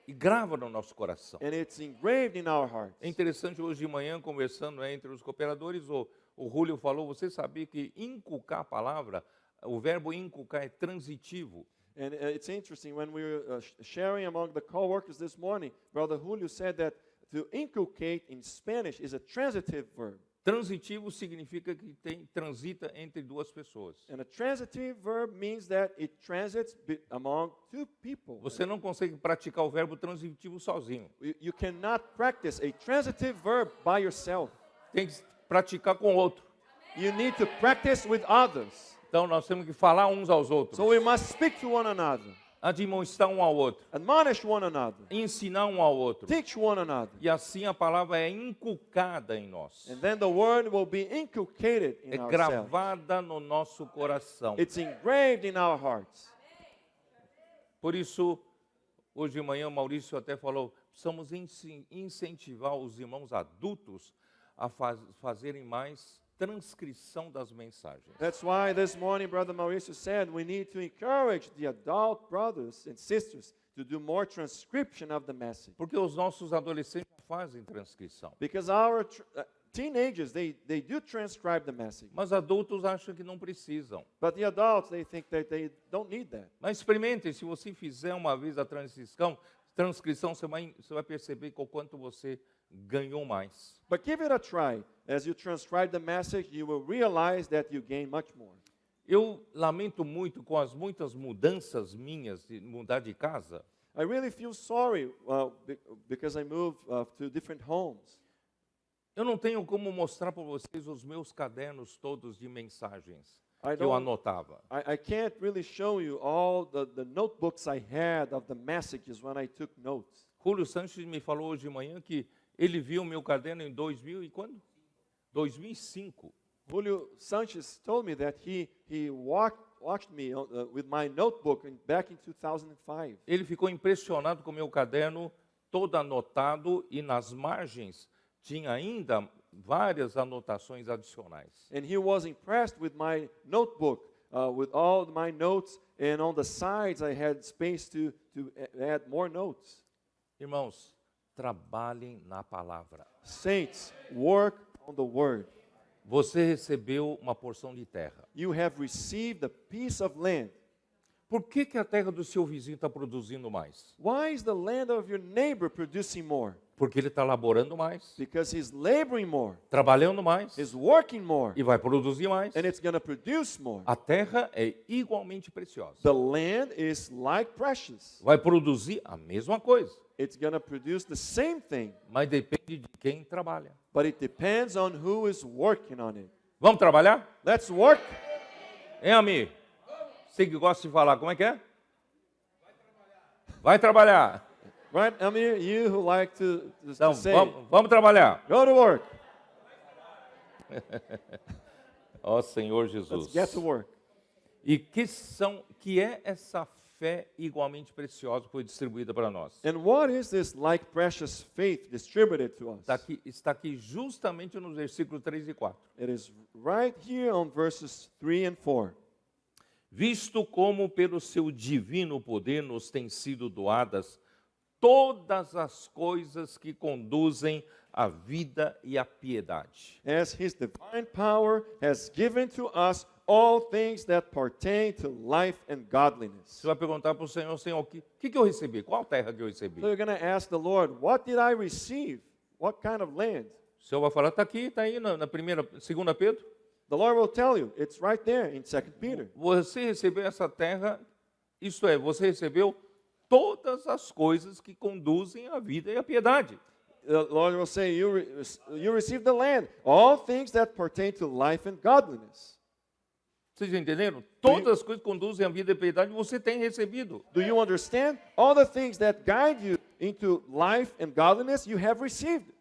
e grava no nosso coração. And it's engraved in our hearts. É interessante, hoje de manhã, conversando entre os cooperadores, o Julio falou, você sabia que inculcar a palavra, o verbo inculcar é transitivo. And it's interesting, when we were sharing among the co-workers this morning, Brother Julio said that to inculcate in Spanish is a transitive verb. Transitivo significa que transita entre duas pessoas. And a transitive verb means that it transits among two people. Você não consegue praticar o verbo transitivo sozinho. You cannot practice a transitive verb by yourself. Tem que praticar com outro. You need to practice with others. Então nós temos que falar uns aos outros, So we must speak to one another, admoestar um ao outro, admonish one another, ensinar um ao outro. teach one another. E assim a palavra é inculcada em nós. And then the word will be inculcated in É ourselves. gravada no nosso coração. It's engraved in our hearts. Por isso, hoje de manhã, o Maurício até falou, precisamos incentivar os irmãos adultos a fazerem mais transcrição das mensagens. That's why this morning Brother Mauricio said we need to encourage the adult brothers and sisters to do more transcription of the message. Porque os nossos adolescentes fazem transcrição. Because our teenagers, they do transcribe the message. Mas adultos acham que não precisam. But the adults, they think that they don't need that. Mas experimentem, se você fizer uma vez a transcrição, você vai perceber que o quanto você ganhou mais. But give it a try. As you transcribe the message, you will realize that you gain much more. Eu lamento muito com as muitas mudanças minhas de mudar de casa. I really feel sorry because I moved to different homes. Eu não tenho como mostrar para vocês os meus cadernos todos de mensagens I que eu don't- anotava. I can't really show you all the notebooks I had of the messages when I took notes. Julio Sanches me falou hoje de manhã que Ele viu meu caderno em 2000 e quando? 2005. Julio Sanchez told me that he watched me with my notebook back in 2005. Ele ficou impressionado com o meu caderno todo anotado e nas margens tinha ainda várias anotações adicionais. And he was impressed with my notebook, with all my notes, and on the sides I had space to add more notes. Irmãos, trabalhem na palavra. Saints, work on the word. Você recebeu uma porção de terra. You have received a piece of land. Por que a terra do seu vizinho está produzindo mais? Why is the land of your neighbor producing more? Porque ele está laborando mais, Because he's laboring more, trabalhando mais he's working more, e vai produzir mais. and it's going to produce more. A terra é igualmente preciosa. The land is like precious. Vai produzir a mesma coisa, It's going to produce the same thing, mas depende de quem trabalha. but it depends on who is working on it. Vamos trabalhar? Let's work. Hein, Ami? Você que gosta de falar, como é que é? Vai trabalhar. Right, Amir, you who like to Então, say, vamos trabalhar. go to work. Ó Senhor Let's Jesus. get to work. E que é essa fé igualmente preciosa que foi distribuída para nós? And what is this like precious faith distributed to us? Está aqui justamente nos versículos 3 e 4. It is right here on verses 3 and 4. Visto como pelo seu divino poder nos têm sido doadas todas as coisas que conduzem à vida e à piedade. As his divine power has given to us all things that pertain to life and godliness. Você vai perguntar para o Senhor, Senhor, o que eu recebi? Qual terra que eu recebi? So you're going to ask the Lord, what did I receive? What kind of land? O Senhor vai falar, está aqui, está aí na primeira, 2 Pedro. The Lord will tell you, it's right there in 2 Peter. Você recebeu essa terra, isto é, você recebeu todas as coisas que conduzem à vida e à piedade. The Lord will say, you received the land, all things that pertain to life and godliness. Vocês entenderam? Todas as coisas que conduzem à vida e à piedade você tem recebido. Do you understand? All the things that guide you into life and godliness, you have received.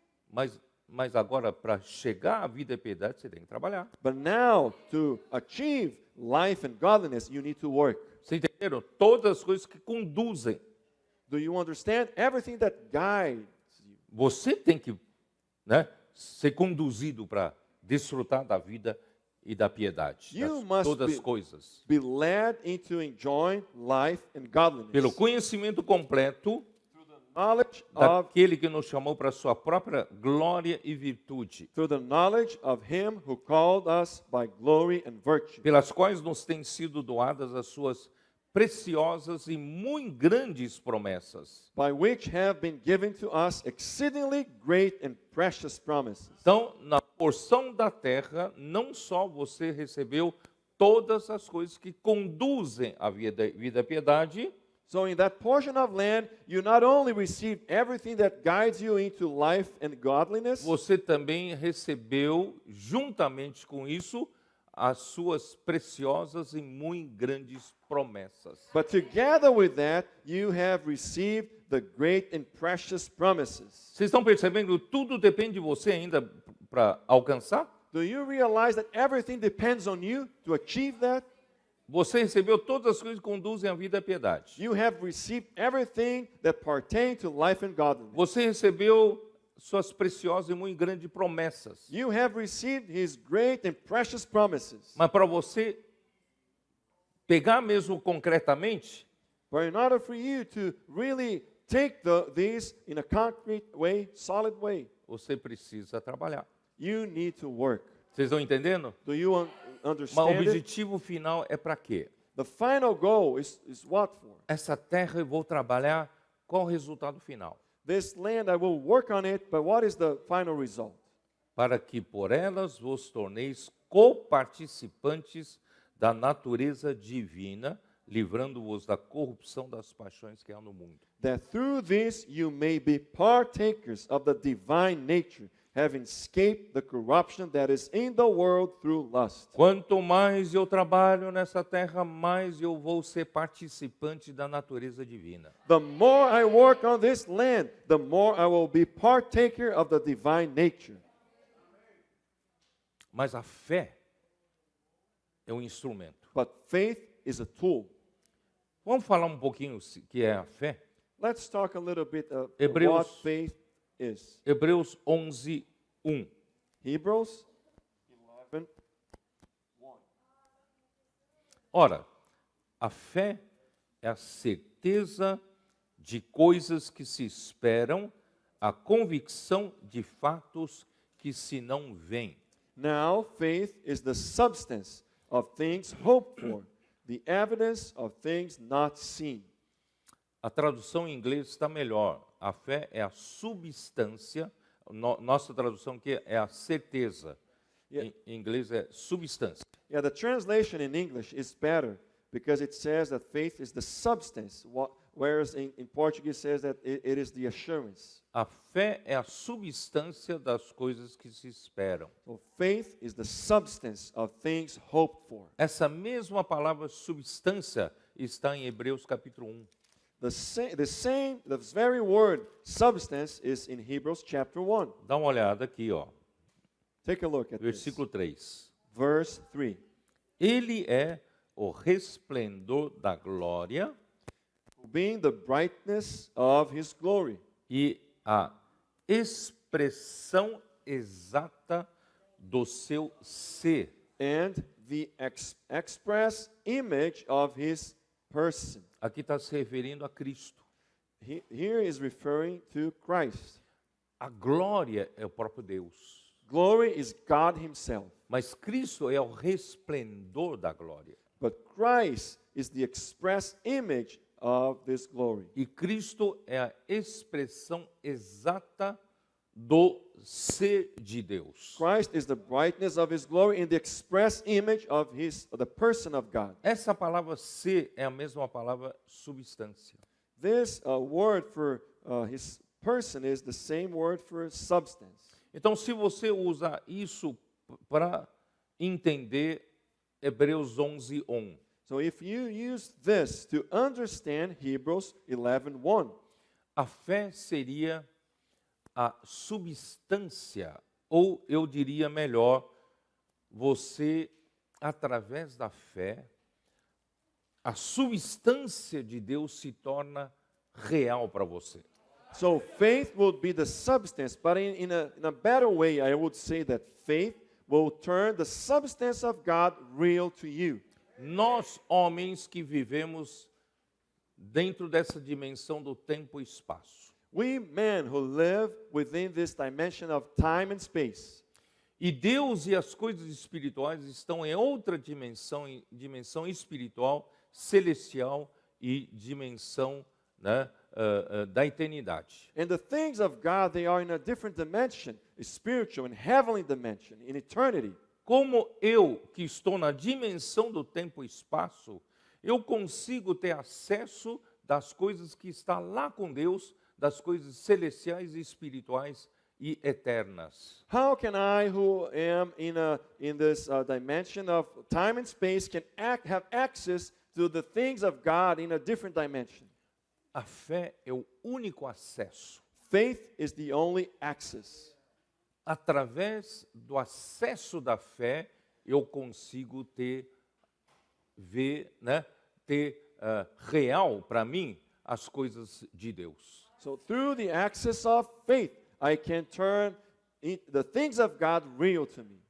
Mas agora, para chegar à vida e piedade, você tem que trabalhar. But now, to achieve life and godliness, you need to work. Vocês entenderam? Todas as coisas que conduzem. Do you understand? Everything that guides you. Você tem que, né, ser conduzido para desfrutar da vida e da piedade. You must Todas as coisas. be led into enjoying life and godliness. Pelo conhecimento completo Knowledge of, daquele que nos chamou para a sua própria glória e virtude, through the knowledge of him who called us by glory and virtue, pelas quais nos têm sido doadas as suas preciosas e muito grandes promessas. by which have been given to us exceedingly great and precious promises. Então, na porção da terra, não só você recebeu todas as coisas que conduzem à vida e piedade, So in that portion of land, you not only receive everything that guides you into life and godliness, você também recebeu, juntamente com isso, as suas preciosas e muito grandes promessas. but together with that, you have received the great and precious promises. Vocês estão percebendo que tudo depende de você ainda para alcançar? Do you realize that everything depends on you to achieve that? Você recebeu todas as coisas que conduzem à vida e à piedade. You have received everything that pertain to life and godliness. Você recebeu suas preciosas e muito grandes promessas. You have received his great and precious promises. Mas para você pegar mesmo concretamente, But in order for you to really take these in a concrete way, solid way, você precisa trabalhar. you need to work. Vocês estão entendendo? Do you Mas o understand it? objetivo final é para quê? The final goal is what for? Essa terra eu vou trabalhar, qual o resultado final? This land, I will work on it, but what is the final result? Para que por elas vos torneis coparticipantes da natureza divina, livrando-vos da corrupção das paixões que há no mundo. That through this you may be partakers of the divine nature, having escaped the corruption that is in the world through lust. Quanto mais eu trabalho nessa terra, mais eu vou ser participante da natureza divina. The more I work on this land, the more I will be partaker of the divine nature. Mas a fé é um instrumento. But faith is a tool. Vamos falar um pouquinho o que é a fé? Let's talk a little bit of Hebreus. what faith is. Hebreus 11, 1. Hebrews 11. Ora, a fé é a certeza de coisas que se esperam, a convicção de fatos que se não veem. Now faith is the substance of things hoped for, the evidence of things not seen. A tradução em inglês está melhor. A fé é a substância, nossa tradução aqui é a certeza. Yeah. Em inglês é substância. Yeah, the translation in English is better because it says that faith is the substance, whereas in Portuguese it says that it is the assurance. A fé é a substância das coisas que se esperam. So faith is the substance of things hoped for. Essa mesma palavra substância está em Hebreus capítulo 1. The very word substance is in Hebrews chapter 1. Dá uma olhada aqui, ó. Take a look at this. Versículo 3. Verse 3. Ele é o resplendor da glória Being the brightness of his glory e a expressão exata do seu ser. and the express image of his person. Aqui está se referindo a Cristo. Here is referring to Christ. A glória é o próprio Deus. Glory is God himself, Mas Cristo é o resplendor da glória. but Christ is the express image of this glory. E Cristo é a expressão exata do ser de Deus. Christ is the brightness of his glory and the express image of the person of God. Essa palavra ser é a mesma palavra substância. This word for his person is the same word for substance. Então, se você usa isso para entender Hebreus 11, 1, So if you use this to understand Hebrews 11:1, a fé seria a substância, ou eu diria melhor, você, através da fé, a substância de Deus se torna real para você. so faith will be the substance, but in a better way, I would say that faith will turn the substance of God real to you. Nós, homens que vivemos dentro dessa dimensão do tempo e espaço, We men who live within this dimension of time and space, e Deus e as coisas espirituais estão em outra dimensão, dimensão espiritual, celestial e dimensão, né, da eternidade. and the things of God, they are in a different dimension, a spiritual and heavenly dimension, in eternity. Como eu, que estou na dimensão do tempo e espaço, eu consigo ter acesso das coisas que está lá com Deus, das coisas celestiais e espirituais e eternas. How can I, who am in this dimension of time and space, can have access to the things of God in a different dimension? A fé é o único acesso. Faith is the only access. Através do acesso da fé, eu consigo ver, né, ter real para mim as coisas de Deus. So through the access of faith, I can turn the things of God real to me.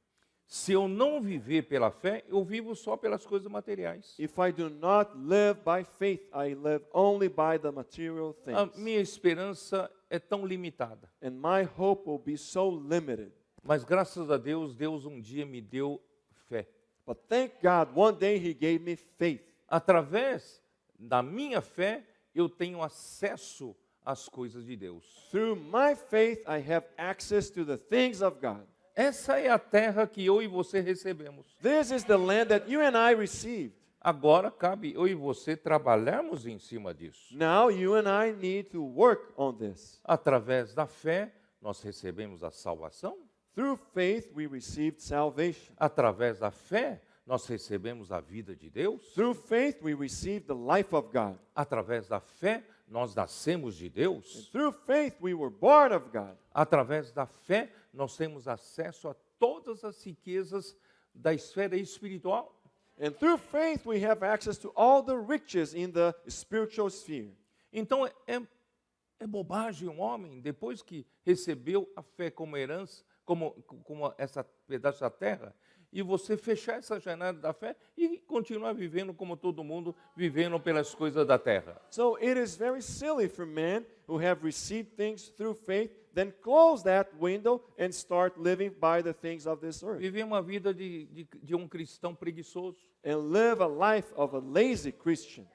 Se eu não viver pela fé, eu vivo só pelas coisas materiais. If I do not live by faith, I live only by the material A things. minha esperança é tão limitada. And my hope will be so limited. Mas graças a Deus, Deus um dia me deu fé. But thank God, one day He gave me faith. Através da minha fé, eu tenho acesso às coisas de Deus. Through my faith, I have access to the things of God. Essa é a terra que eu e você recebemos. This is the land that you and I received. Agora cabe eu e você trabalharmos em cima disso. Now you and I need to work on this. Através da fé, nós recebemos a salvação. Through faith, we received salvation. Através da fé, nós recebemos a vida de Deus. Through faith, we received the life of God. Através da fé, nós nascemos de And Deus. through faith, we were born of God. Através da fé, nós temos acesso a todas as riquezas da esfera espiritual. And through faith, we have access to all the riches in the spiritual sphere. Então, é bobagem um homem, depois que recebeu a fé como herança, como essa pedaço da terra, e você fechar essa janela da fé e continuar vivendo como todo mundo, vivendo pelas coisas da terra. So it is very silly for men who have received things through faith, then close that window and start living by the things of this earth. Viver uma vida de um cristão preguiçoso. And live a life of a lazy Christian.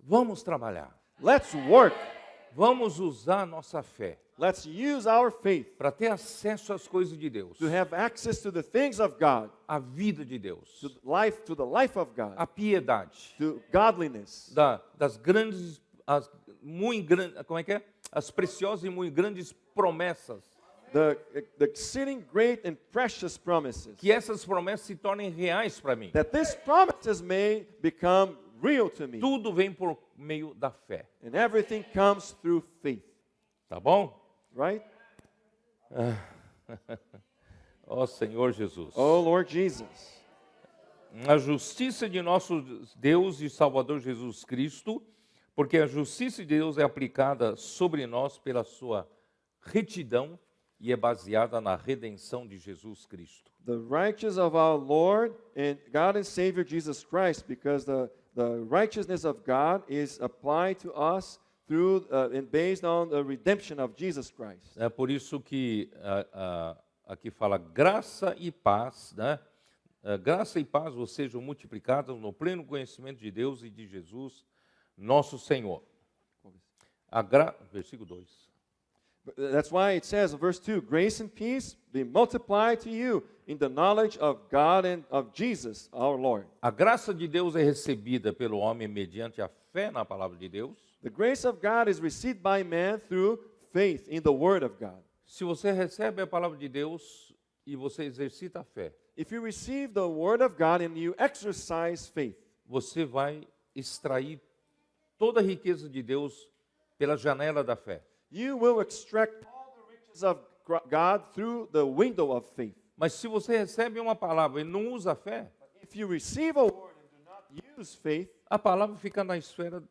Vamos trabalhar. Let's work. Vamos usar nossa fé Let's use our faith para ter acesso às coisas de Deus, to have access to the things of God, à vida de Deus, to the life of God, à piedade, to godliness, das grandes, como é que é? As preciosas e muito grandes promessas. the exceeding great and precious promises. Que essas promessas se tornem reais para mim. That these promises may become real to me. Tudo vem por meio da fé. And everything comes through faith. Tá bom? Right? Ó Senhor Jesus. Oh, Lord Jesus. A justiça de nosso Deus e Salvador Jesus Cristo, porque a justiça de Deus é aplicada sobre nós pela sua retidão e é baseada na redenção de Jesus Cristo. The righteousness of our Lord and God and Savior Jesus Christ, because the righteousness of God is applied to us through and based on the redemption of Jesus Christ. É por isso que aqui fala graça e paz, né? Graça e paz vos sejam multiplicadas no pleno conhecimento de Deus e de Jesus, nosso Senhor. Versículo 2. That's why it says in verse 2, grace and peace be multiplied to you in the knowledge of God and of Jesus, our Lord. A graça de Deus é recebida pelo homem mediante a fé na palavra de Deus. The grace of God is received by man through faith in the Word of God. Se você recebe a palavra de Deus e você exercita a fé, If you receive the Word of God and you exercise faith, você vai extrair toda a riqueza de Deus pela janela da fé. you will extract all the riches of God through the window of faith. Mas se você recebe uma palavra e não usa a fé, If you receive a word and do not use faith, a palavra fica na esfera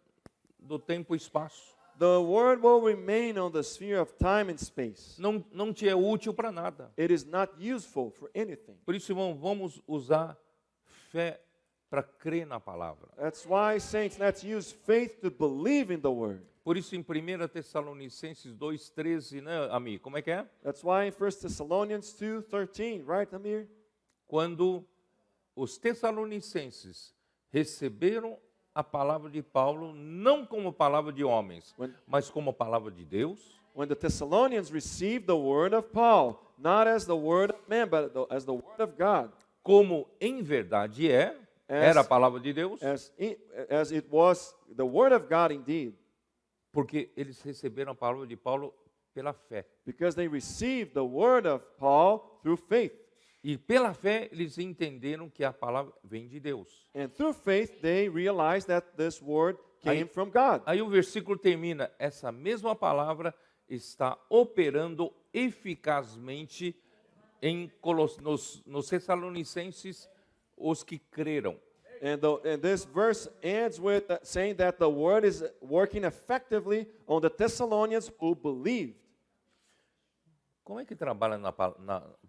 do tempo e espaço. the word will remain on the sphere of time and space. Não te é útil para nada. It is not useful for anything. Por isso, irmão, vamos usar fé para crer na palavra. That's why, saints, let's use faith to believe in the word. Por isso, em 1 Tessalonicenses 2,13, né, Amir? Como é que é? That's why in 1 Thessalonians 2:13, right, Amir? Quando os tessalonicenses receberam a palavra de Paulo, não como palavra de homens, mas como palavra de Deus, When the Thessalonians received the word of Paul, not as the word of man, but as the word of God, como em verdade era a palavra de Deus, as it was the word of God indeed, porque eles receberam a palavra de Paulo pela fé. because they received the word of Paul through faith. E pela fé eles entenderam que a palavra vem de Deus. And through faith, they realized that this word came from God. Aí o versículo termina, essa mesma palavra está operando eficazmente nos Tessalonicenses, os que creram. And this verse ends with saying that the word is working effectively on the Thessalonians who believed. Como é que trabalha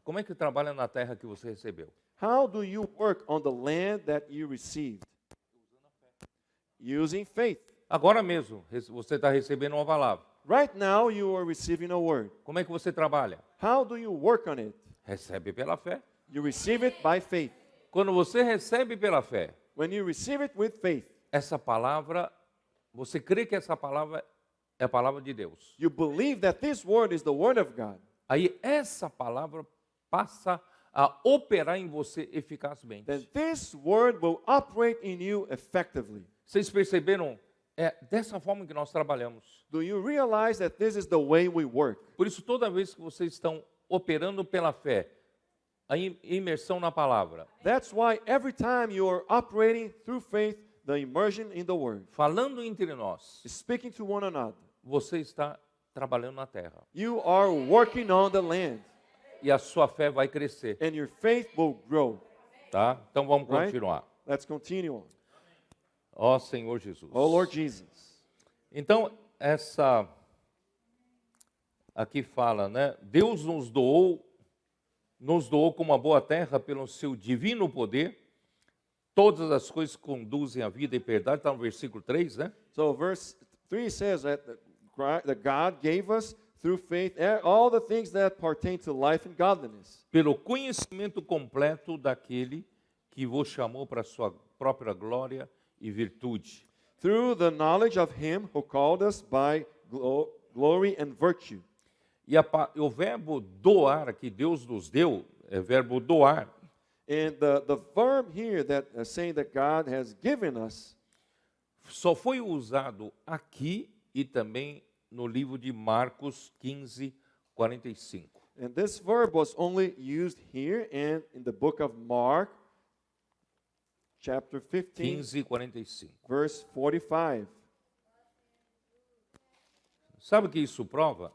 como é que trabalha na terra que você recebeu? How do you work on the land that you received? Using faith. Agora mesmo, você está recebendo uma palavra. Right now, you are receiving a word. Como é que você trabalha? How do you work on it? Recebe pela fé. You receive it by faith. Quando você recebe pela fé, When you receive it with faith, essa palavra, você crê que essa palavra é a palavra de Deus. you believe that this word is the word of God. Aí essa palavra passa a operar em você eficazmente. Then this word will operate in you effectively. Vocês perceberam É dessa forma que nós trabalhamos. Do you realize that this is the way we work? Por isso, toda vez que vocês estão operando pela fé, a imersão na palavra, That's why every time you are operating through faith, the immersion in the Word, falando entre nós, speaking to one another, você está trabalhando na terra. you are working on the land, E a sua fé vai crescer, and your faith will grow. tá? Então vamos Right? continuar. Let's continue on. Ó Senhor Jesus. Oh Lord Jesus. Então, essa aqui fala, né? Deus nos doou como uma boa terra pelo seu divino poder. Todas as coisas conduzem à vida e piedade. Está no versículo 3, né? So verse 3 says that God gave us through faith all the things that pertain to life and godliness. Pelo conhecimento completo daquele que vos chamou para a sua própria glória e virtude. Through the knowledge of him who called us by glory and virtue. E o verbo doar aqui, Deus nos deu, é verbo doar. And the verb here that saying that God has given us Só foi usado aqui e também no livro de Marcos 15, 45. and this verb was only used here and in the book of Mark chapter 15 15, 45. verse 45. Sabe o que isso prova?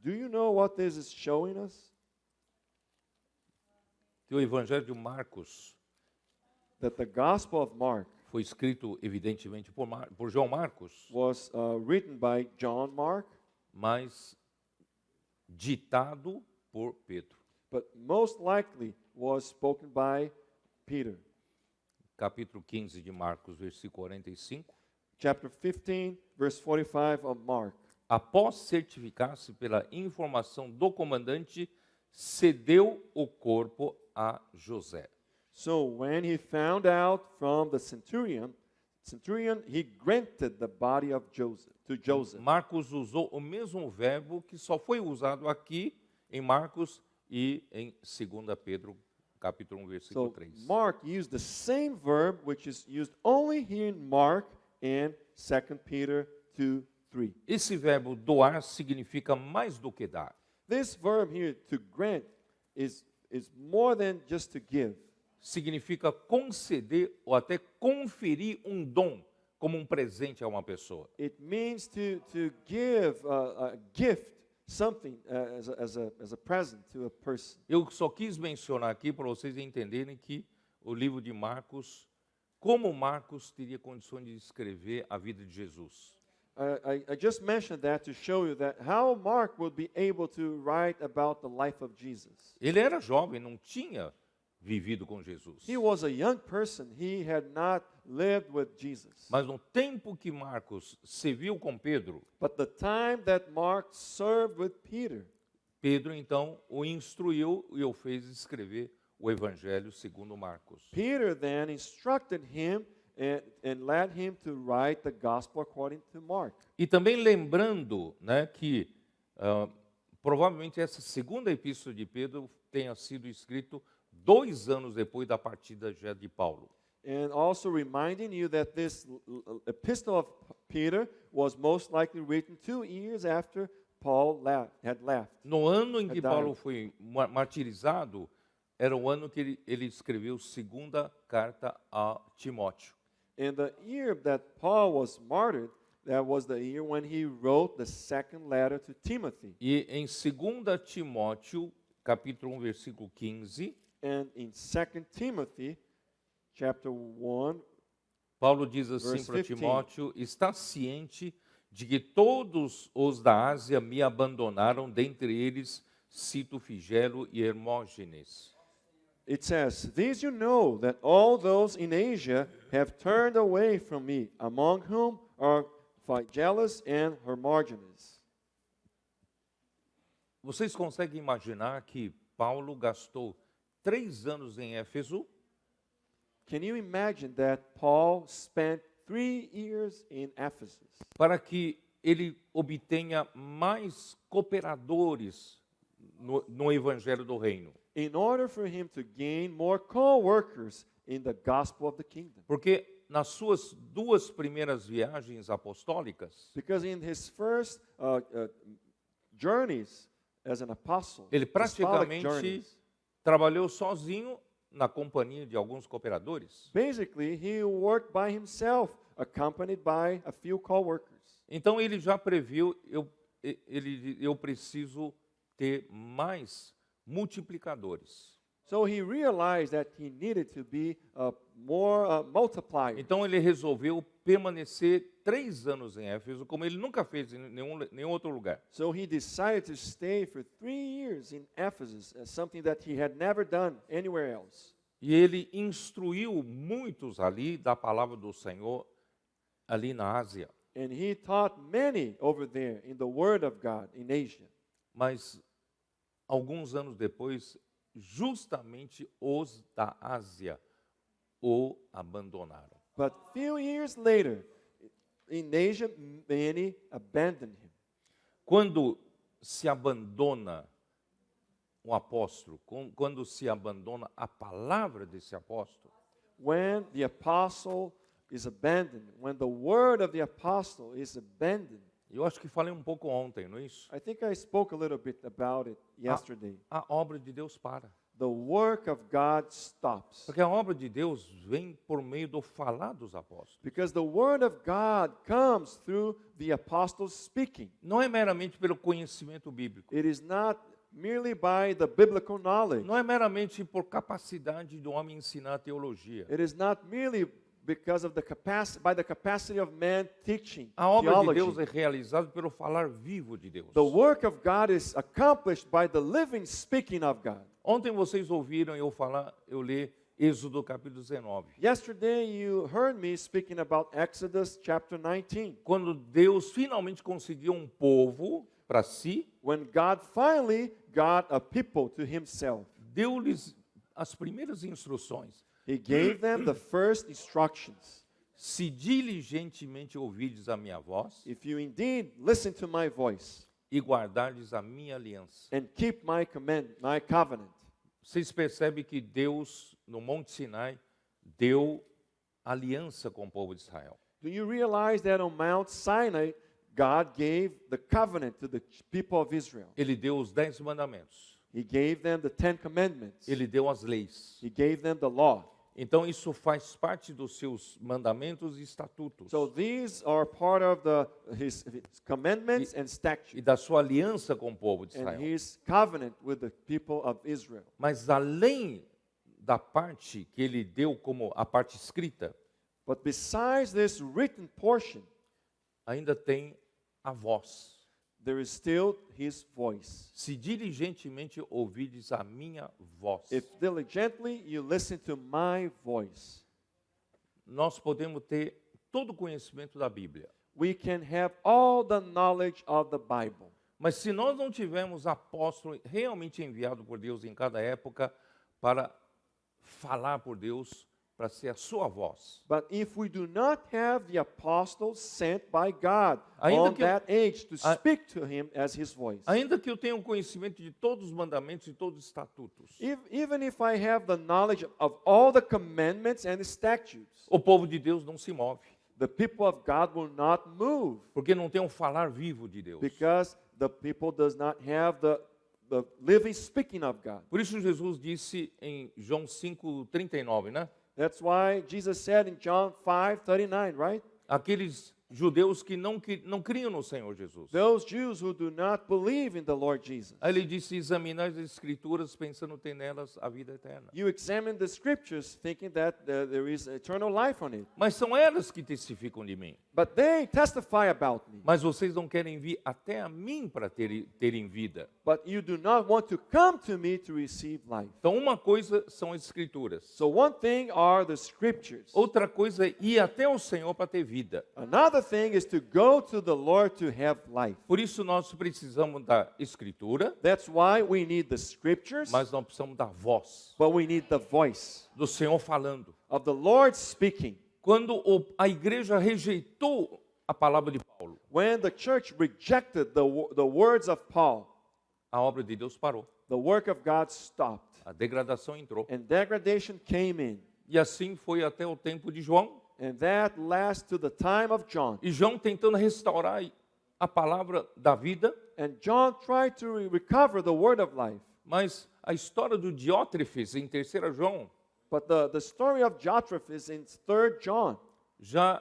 Do you know what this is showing us? Que o Evangelho de Marcos That the Gospel of Mark foi escrito, evidentemente, por João Marcos, was written by John Mark, mas ditado por Pedro. but most likely was spoken by Peter. Capítulo 15 de Marcos, versículo 45. Chapter 15, verse 45 of Mark. Após certificar-se pela informação do comandante, cedeu o corpo a José. So when he found out from the centurion, he granted the body of Joseph to Joseph. Marcos usou o mesmo verbo que só foi usado aqui em Marcos e em 2 Pedro, capítulo 1, versículo So 3. Mark used the same verb which is used only here in Mark and 2 Peter 2, 3. Esse verbo doar significa mais do que dar. This verb here, to grant, is more than just to give. Significa conceder ou até conferir um dom como um presente a uma pessoa. It means to give a gift, something as a present to a person. Eu só quis mencionar aqui para vocês entenderem que o livro de Marcos, como Marcos teria condições de escrever a vida de Jesus. I just mentioned that to show you that how Mark would be able to write about the life of Jesus. Ele era jovem, não tinha vivido com Jesus. He was a young person. He had not lived with Jesus. Mas no tempo que Marcos serviu com Pedro, But the time that Mark served with Peter, Pedro então o instruiu e o fez escrever o Evangelho segundo Marcos. Peter then instructed him and led him to write the gospel according to Mark. E também lembrando, né, que provavelmente essa segunda epístola de Pedro tenha sido escrito 2 anos depois da partida já de Paulo. And also reminding you that this epistle of Peter was most likely written 2 years after Paul had left. No ano em que Verdade. Paulo foi martirizado, era o ano que ele escreveu segunda carta a Timóteo. And the year that Paul was martyred, that was the year when he wrote the second letter to Timothy. E em 2 Timóteo, capítulo 1, versículo 15, And in 2 Timothy, chapter 1, Paulo diz assim Verse para 15. Timóteo: está ciente de que todos os da Ásia me abandonaram, dentre eles cito Figelo e Hermógenes. it says, "These you know, that all those in Asia have turned away from me, among whom are Phygellus and Hermogenes." Vocês conseguem imaginar que Paulo gastou 3 anos em Éfeso Can you imagine that Paul spent 3 years in Ephesus para que ele obtenha mais cooperadores no Evangelho do Reino? in order for him to gain more co-workers in the gospel of the kingdom? Porque nas suas 2 primeiras viagens apostólicas, Because in his first journeys as an apostle, ele apostolic praticamente journeys, trabalhou sozinho na companhia de alguns cooperadores. basically he worked by himself, accompanied by a few co-workers. Então ele já previu, eu preciso ter mais multiplicadores. So he realized that he needed to be more multiplier. Então ele resolveu permanecer 3 anos em Éfeso, como ele nunca fez em nenhum outro lugar. So he decided to stay for 3 years in Ephesus, something that he had never done anywhere else. E ele instruiu muitos ali da palavra do Senhor, ali na Ásia. And he taught many over there in the Word of God in Asia. Mas alguns anos depois, justamente os da Ásia o abandonaram. But few years later, in Asia, many abandoned him. Quando se abandona um apóstolo, quando se abandona a palavra desse apóstolo, When the apostle is abandoned, when the word of the apostle is abandoned, eu acho que falei um pouco ontem, não é isso? I think I spoke a little bit about it yesterday. A obra de Deus para. The work of God stops. Porque a obra de Deus vem por meio do falar dos apóstolos. Because the word of God comes through the apostles speaking. Não é meramente pelo conhecimento bíblico. It is not merely by the biblical knowledge. Não é meramente por capacidade do homem ensinar teologia. It is not merely because of the capacity of man teaching A obra de theology. Deus é realizada pelo falar vivo de Deus. The work of God is accomplished by the living speaking of God. Ontem vocês ouviram eu ler Êxodo capítulo 19. Yesterday you heard me speaking about Exodus chapter 19. Quando Deus finalmente conseguiu um povo para si, When God finally got a people to himself. deu-lhes as primeiras instruções. He gave them the first instructions. Se diligentemente ouvides a minha voz If you indeed listen to my voice e guardardes a minha aliança. and keep my covenant. Vocês percebem que Deus, no Monte Sinai, deu aliança com o povo de Israel. Do you realize that on Mount Sinai, God gave the covenant to the people of Israel? Ele deu os 10 mandamentos. He gave them the 10 commandments. Ele deu as leis. He gave them the law. Então isso faz parte dos seus mandamentos e estatutos. So these are part of his commandments and E statutes da sua aliança com o povo de and Israel. his covenant with the people of Israel. Mas além da parte que ele deu como a parte escrita, But besides this written portion, ainda tem a voz. there is still his voice. Se diligentemente ouvides a minha voz. If diligently you listen to my voice, Nós podemos ter todo o conhecimento da Bíblia. we can have all the knowledge of the Bible. Mas se nós não tivermos apóstolo realmente enviado por Deus em cada época para falar por Deus, para ser a sua voz. But if we do not have the apostles sent by God Ainda on que eu- that age to speak to him as his voice, Ainda que eu tenha o conhecimento de todos os mandamentos e todos os estatutos, even if I have the knowledge of all the commandments and statutes, o povo de Deus não se move, the people of God will not move porque não tem um falar vivo de Deus. because the people does not have the living speaking of God. Por isso Jesus disse em João 5:39, né? That's why Jesus said in John 5:39, right? Aqueles judeus que não criam no Senhor Jesus. Those Jews who do not believe in the Lord Jesus. Aí ele disse: examinai as escrituras pensando ter nelas a vida eterna. You examine the scriptures thinking that there is eternal life on it. Mas são elas que testificam de mim. But they testify about me. Mas vocês não querem vir até a mim para terem vida. But you do not want to come to me to receive life. Então uma coisa são as escrituras. So one thing are the scriptures. Outra coisa é ir até o Senhor para ter vida. Another thing is to go to the Lord to have life. Por isso nós precisamos da escritura, That's why we need the scriptures, mas nós precisamos da voz but we need the voice do Senhor falando. of the Lord speaking. Quando a igreja rejeitou a palavra de Paulo, When the church rejected the words of Paul, a obra de Deus parou. the work of God stopped A degradação entrou. and degradation came in. E assim foi até o tempo de João. And that lasts to the time of John. E João tentando restaurar a palavra da vida, And John tried to recover the word of life. mas a história do Diótrefes em 3 João But the story of Diotrephes in 3 John já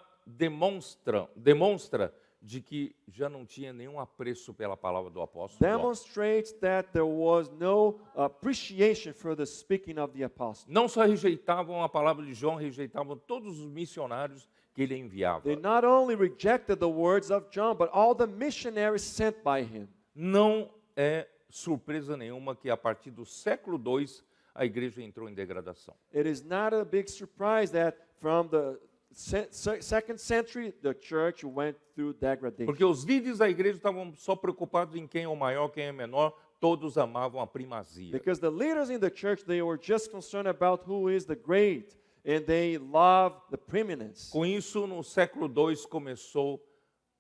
demonstra de que já não tinha nenhum apreço pela palavra do apóstolo João. demonstrates that there was no appreciation for the speaking of the apostle. Não só rejeitavam a palavra de João, rejeitavam todos os missionários que ele enviava. They not only rejected the words of John, but all the missionaries sent by him. Não é surpresa nenhuma que a partir do século II a igreja entrou em degradação. It is not a big surprise that from the second century, the church went through degradation. Porque os líderes da igreja estavam só preocupados em quem é o maior, quem é menor, todos amavam a primazia. Because the leaders in the church, they were just concerned about who is the great, and they loved the preeminence. Com isso, no século II começou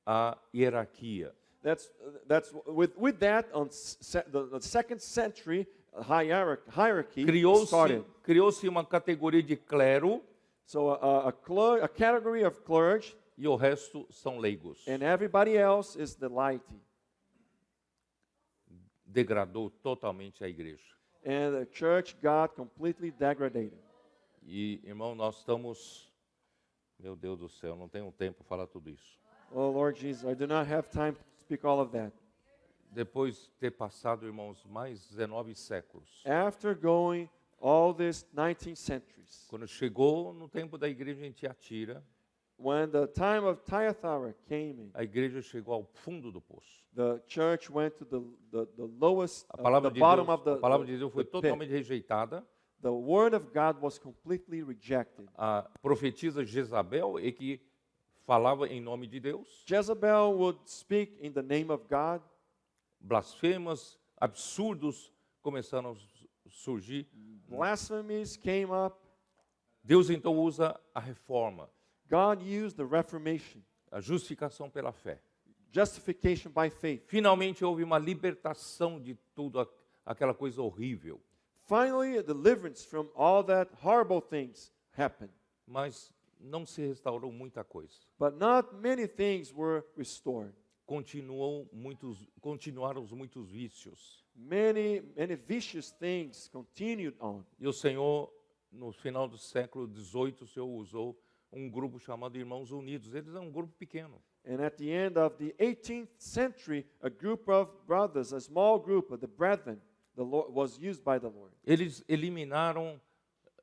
a hierarquia. That's with that on the second century hierarchy started. Criou-se uma categoria de clero So a category of clergy, e o resto são leigos. and everybody else is the laity. Degradou totalmente a igreja. And the church got completely degraded. E, irmão, nós estamos... Meu Deus do céu, não tenho tempo para falar tudo isso. Oh Lord Jesus, I do not have time to speak all of that. Depois de ter passado, irmãos, mais 19 séculos. After going all these 19 centuries, Quando chegou no tempo da igreja em Tiatira, when the time of Thyatira came in, a igreja chegou ao fundo do poço. the church went to the lowest, A palavra, the de bottom Deus, of the, a palavra de Deus foi the pit. totalmente rejeitada. The word of God was completely rejected. A profetisa Jezabel é que falava em nome de Deus. Jezebel would speak in the name of God. Blasfemas, absurdos começaram a surgir. Blasphemies came up. Deus então usa a reforma, God used the Reformation, a justificação pela fé. justification by faith. Finalmente houve uma libertação de tudo aquela coisa horrível. Finally, a deliverance from all that horrible things happened. Mas não se restaurou muita coisa. But not many things were restored. Continuaram os muitos vícios. Many vicious things continued on. E o Senhor, no final do século XVIII, o Senhor usou um grupo chamado Irmãos Unidos. Eles eram um grupo pequeno. And at the end of the 18th century, a group of brothers, a small group of the brethren, the Lord was used by the Lord. Eles eliminaram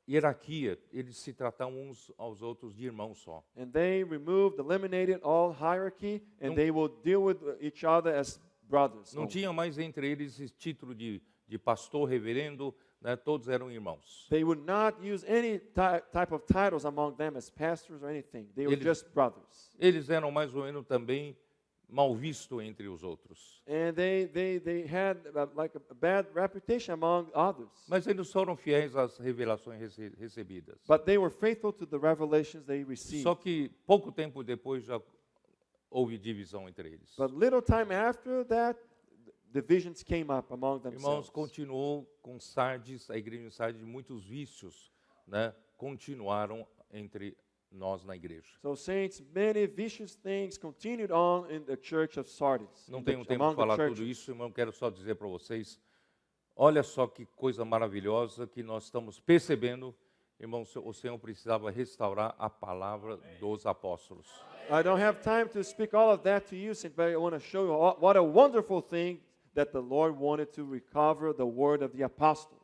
hierarquia. Eles se tratavam uns aos outros de irmãos só. And they eliminated all hierarchy, and they will deal with each other as brothers. Não only. tinha mais entre eles esse título de pastor, reverendo, né? Todos eram irmãos. They would not use any type of titles among them as pastors or anything. They were just brothers. Eles eram mais ou menos também mal vistos entre os outros. And they had like a bad reputation among others. Mas eles foram fiéis às revelações recebidas. But they were faithful to the revelations they received. Só que pouco tempo depois já houve divisão entre eles. But little time after that, divisions came up among Irmãos, themselves. continuou com Sardes, a igreja de Sardes, muitos vícios, né? Continuaram entre nós na igreja. So saints, many vicious things continued on in the church of Sardis. Não tenho tempo para falar tudo isso, irmão, quero só dizer para vocês, olha só que coisa maravilhosa que nós estamos percebendo, irmão, o Senhor precisava restaurar a palavra dos apóstolos. I don't have time to speak all of that to you, but I want to show you what a wonderful thing that the Lord wanted to recover the word of the apostles.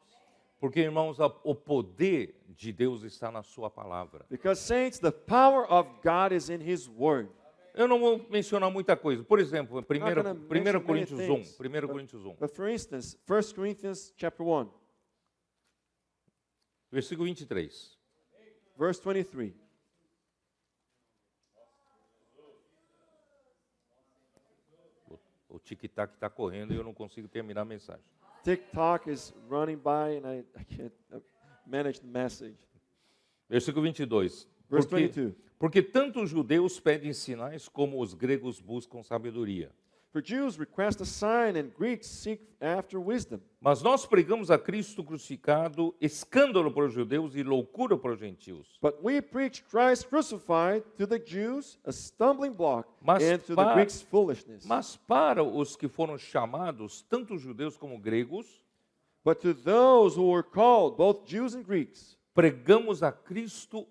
Porque, irmãos, o poder de Deus está na sua palavra. Because saints, the power of God is in His word. Eu não vou mencionar muita coisa. Por exemplo, 1 mention Coríntios many 1. things. 1 Coríntios 1. But for instance, 1 Corinthians chapter 1, Versículo 23. verse 23. O tic-tac está correndo e eu não consigo terminar a mensagem. TikTok is running by and I can't manage the message. Versículo 22. Verse 22. Porque tanto os judeus pedem sinais como os gregos buscam sabedoria. For Jews request a sign, and Greeks seek after wisdom. Mas nós pregamos a Cristo crucificado, escândalo para os judeus e loucura para os gentios. But we preach Christ crucified to the Jews, a stumbling block, Mas and to the pa- Greeks foolishness. Mas para os que foram chamados, tanto judeus como gregos, But to those who were called, both Jews and Greeks, pregamos a Cristo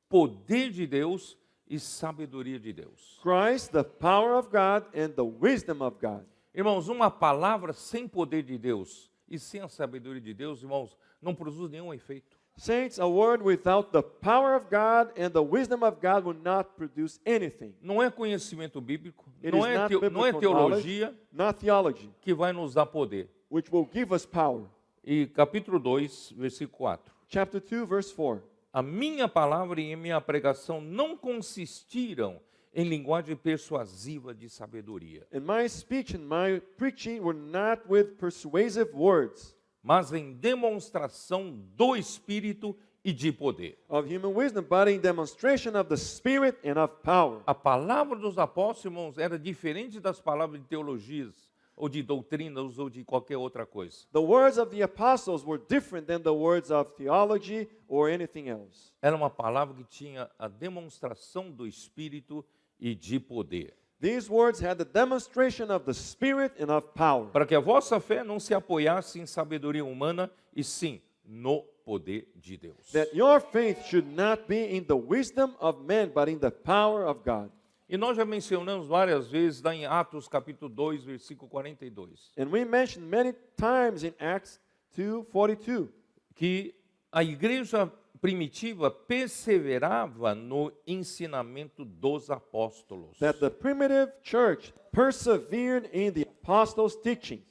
poder de Deus e sabedoria de Deus. Christ, the power of God and the wisdom of God. Irmãos, uma palavra sem poder de Deus e sem a sabedoria de Deus, irmãos, não produz nenhum efeito. Saints, a word without the power of God and the wisdom of God will not produce anything. Não é conhecimento bíblico, It não is é, not não é biblical teologia knowledge, not theology, que vai nos dar poder. which will give us power. E capítulo 2, versículo 4. Chapter 2, verse 4. A minha palavra e a minha pregação não consistiram em linguagem persuasiva de sabedoria, And my speech and my preaching were not with persuasive words mas em demonstração do Espírito e de poder. of human wisdom, but in demonstration of the Spirit and of power. A palavra dos apóstolos, irmãos, era diferente das palavras de teologias, ou de doutrinas, ou de qualquer outra coisa. The words of the apostles were different than the words of theology or anything else. Era uma palavra que tinha a demonstração do Espírito e de poder. These words had the demonstration of the Spirit and of power, Para que a vossa fé não se apoiasse em sabedoria humana, e sim no poder de Deus. that your faith should not be in the wisdom of men, but in the power of God. E nós já mencionamos várias vezes lá em Atos capítulo 2, versículo 42, And we mentioned many times in Acts 2:42 que a igreja primitiva perseverava no ensinamento dos apóstolos. that the primitive church persevered in the apostles' teachings.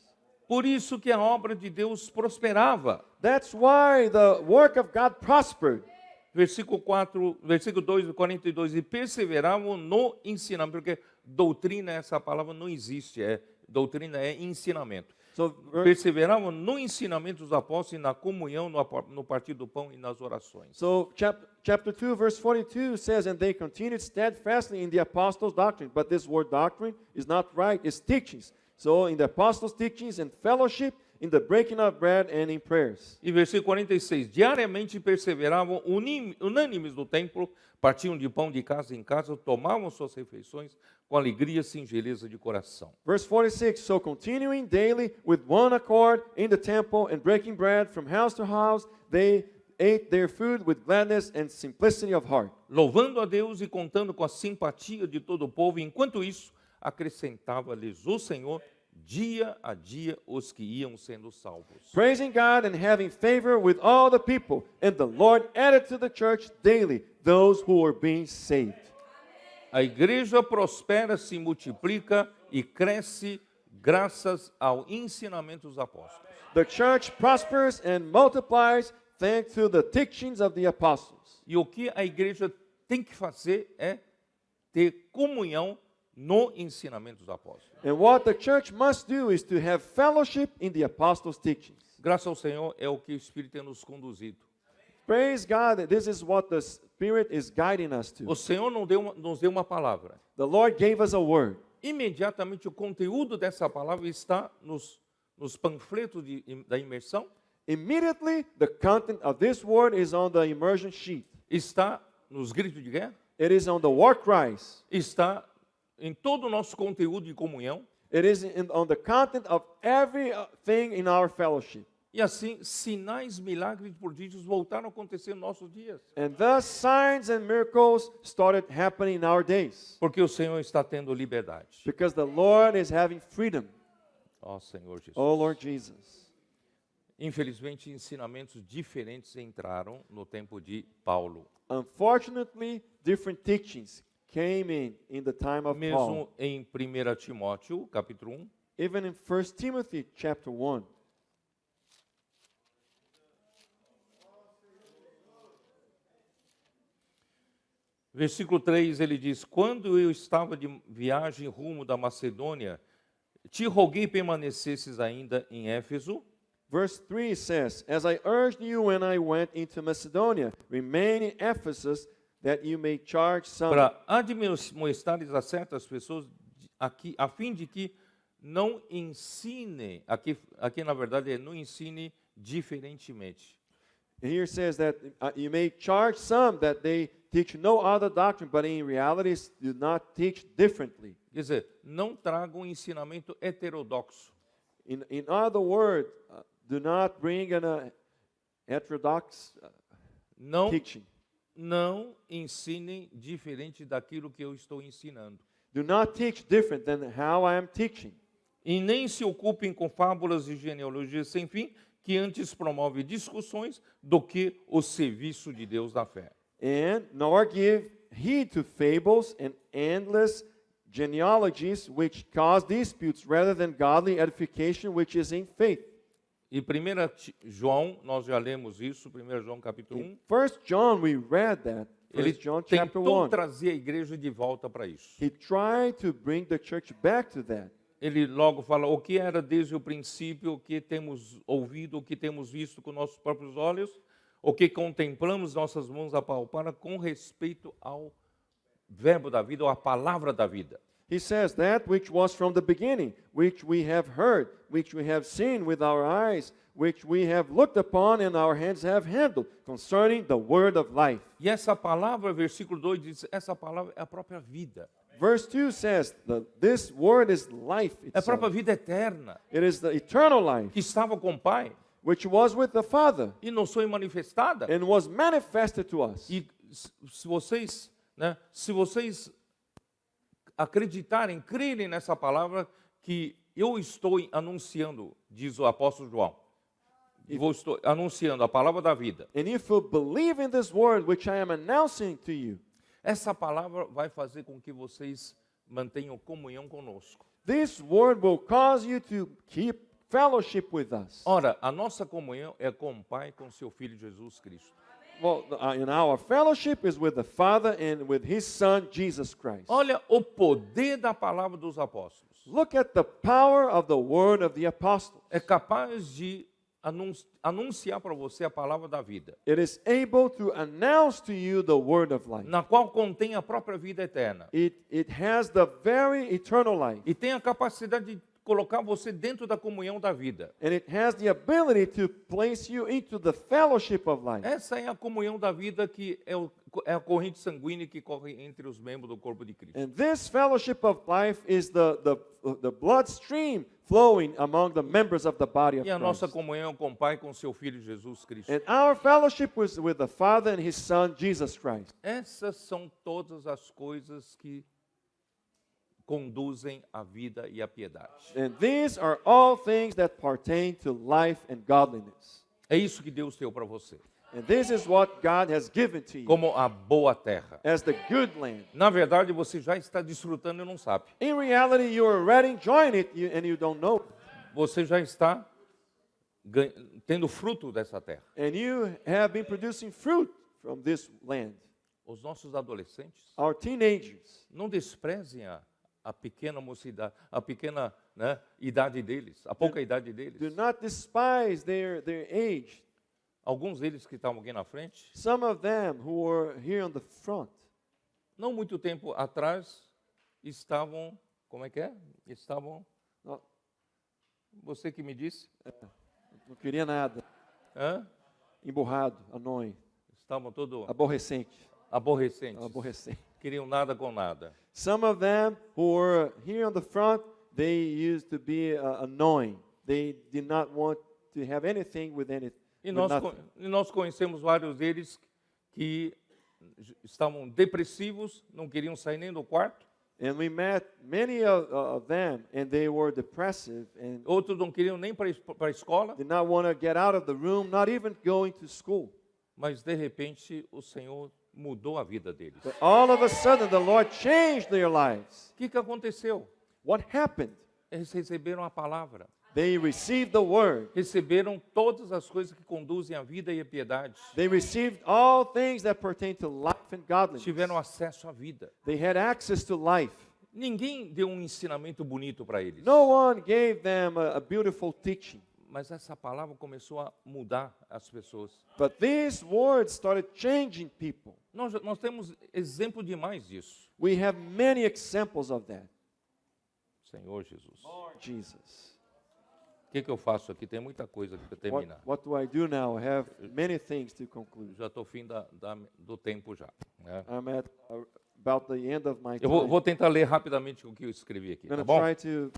Por isso que a obra de Deus prosperava. That's why the work of God prospered. Versículo 4, versículo 2, 42, e perseveravam no ensinamento, porque doutrina, essa palavra não existe, doutrina é ensinamento. So Perseveravam no ensinamento dos apóstolos e na comunhão, no partir do pão e nas orações. chapter 2 verse 42 says, and they continued steadfastly in the apostles' doctrine. But this word doctrine is not right, it's teachings. So in the apostles' teachings and fellowship, in the breaking of bread and in prayers. E versículo 46, diariamente perseveravam unânimes no templo, partiam de pão de casa em casa, tomavam suas refeições com alegria e singeleza de coração. Verse 46, so continuing daily with one accord in the temple and breaking bread from house to house, they ate their food with gladness and simplicity of heart, Louvando a Deus e contando com a simpatia de todo o povo, e enquanto isso, acrescentava-lhes o Senhor dia a dia os que iam sendo salvos. praising God and having favor with all the people. And the Lord added to the church daily those who were being saved. A igreja prospera, se multiplica e cresce graças ao ensinamento dos apóstolos. The church prospers and multiplies thanks to the teachings of the apostles. E o que a igreja tem que fazer é ter comunhão no ensinamento dos apóstolos. And what the church must do is to have fellowship in the apostles' teachings. Graças ao Senhor é o que o Espírito tem nos conduzido. Praise God that this is what the Spirit is guiding us to. O Senhor nos deu uma palavra. The Lord gave us a word. Imediatamente o conteúdo dessa palavra está nos panfletos da imersão, Immediately, the content of this word is on the immersion sheet. está nos gritos de guerra, It is on the war cries. está em todo o nosso conteúdo de comunhão, It is on the content of everything in our fellowship. e assim sinais, milagres e prodígios voltaram a acontecer nos nossos dias. And thus signs and miracles started happening in our days. Porque o Senhor está tendo liberdade. Because the Lord is having freedom. Ó Senhor Jesus. Oh Lord Jesus. Infelizmente, ensinamentos diferentes entraram no tempo de Paulo. Unfortunately, different teachings came in the time of Paul. Mesmo em 1 Timóteo, capítulo 1, Even in 1 Timothy chapter 1. versículo 3, ele diz: Quando eu estava de viagem rumo da Macedônia, te roguei permanecesses ainda em Éfeso, Verse 3 says, As I urged you when I went into Macedonia, remain in Ephesus, that you may charge some. para admoestares a certas pessoas, a fim de que não ensine, aqui na verdade é não ensine diferentemente. Here says that you may charge some that they teach no other doctrine, but in reality do not teach differently. Quer dizer, não traga um ensinamento heterodoxo. In other words, do not bring an heterodox Não, teaching. não ensinem diferente daquilo que eu estou ensinando. Do not teach different than how I am teaching. E nem se ocupem com fábulas e genealogias sem fim, que antes promove discussões do que o serviço de Deus da fé. And nor give heed to fables and endless genealogies which cause disputes rather than godly edification which is in faith. E 1 João, nós já lemos isso, 1 João capítulo 1. In 1 John we read that. 1 Ele John chapter tentou 1. trazer a igreja de volta para isso. He tried to bring the church back to that. Ele logo fala o que era desde o princípio, o que temos ouvido, o que temos visto com nossos próprios olhos, o que contemplamos nossas mãos a palpar com respeito ao verbo da vida, ou à palavra da vida. He says that which was from the beginning, which we have heard, which we have seen with our eyes, which we have looked upon and our hands have handled, concerning the word of life. E essa palavra, versículo 2 diz, essa palavra é a própria vida. Verse 2 says that this word is life É a própria itself. vida eterna, It is the eternal life, que estava com o Pai which was with the Father e nos foi manifestada. and was manifested to us. E se vocês, se vocês acreditarem, crerem nessa palavra que eu estou anunciando, diz o apóstolo João, estou anunciando a palavra da vida. And if you believe in this word which I am announcing to you, Essa palavra vai fazer com que vocês mantenham comunhão conosco. this word will cause you to keep fellowship with us. Ora, a nossa comunhão é com o Pai, com seu Filho Jesus Cristo. Well, and our fellowship is with the Father and with His Son, Jesus Christ. Olha o poder da palavra dos apóstolos. Look at the power of the word of the apostles. É capaz de anunciar para você a palavra da vida, It is able to announce to you the word of life. na qual contém a própria vida eterna. It has the very eternal life. E tem a capacidade de colocar você dentro da comunhão da vida. And it has the ability to place you into the fellowship of life. Essa é a comunhão da vida que é a corrente sanguínea que corre entre os membros do corpo de Cristo. And this fellowship of life is the bloodstream flowing among the members of the body of E a nossa Christ. comunhão com o Pai e com seu Filho Jesus Cristo. And our fellowship was with the Father and His Son, Jesus Christ. Essas são todas as coisas que conduzem à vida e à piedade. And these are all things that pertain to life and godliness. É isso que Deus deu para você, And this is what God has given to you como a boa terra. as the good land. Na verdade, você já está desfrutando e não sabe. In reality, you are already enjoying it and you don't know. Você já está tendo fruto dessa terra. And you have been producing fruit from this land. Os nossos adolescentes, Our teenagers, não desprezem a pequena mocidade, a pequena idade deles, a pouca idade deles. do not despise their age. Alguns deles que estavam aqui na frente, Some of them who were here on the front, não muito tempo atrás, estavam, como é que é? Estavam, não, você que me disse, não queria nada, emburrado, annoying, estavam todo aborrecente, aborrecentes, queriam nada com nada. Some of them who were here on the front, they used to be annoying. They did not want to have anything with anything. E nós conhecemos vários deles que estavam depressivos, não queriam sair nem do quarto. And we met many of them, and they were depressive and Outros não queriam nem para a escola, did not want to get out of the room, not even going to school. mas de repente o Senhor mudou a vida deles. But all of a sudden, the Lord changed their lives. O que aconteceu? What happened? Eles receberam a palavra, They received the word. receberam todas as coisas que conduzem à vida e à piedade, They received all things that pertain to life and godliness. tiveram acesso à vida. They had access to life. Ninguém deu um ensinamento bonito para eles, No one gave them a beautiful teaching. mas essa palavra começou a mudar as pessoas. But these words started changing people. Nós temos exemplo demais disso, We have many examples of that. Senhor Jesus. Lord Jesus. O que eu faço aqui? Tem muita coisa aqui para terminar. What do I do now? I have many things to conclude. Já estou fim do tempo já. Né? I'm at about the end of my Eu time. vou tentar ler rapidamente o que eu escrevi aqui, I'm tá going bom? to try to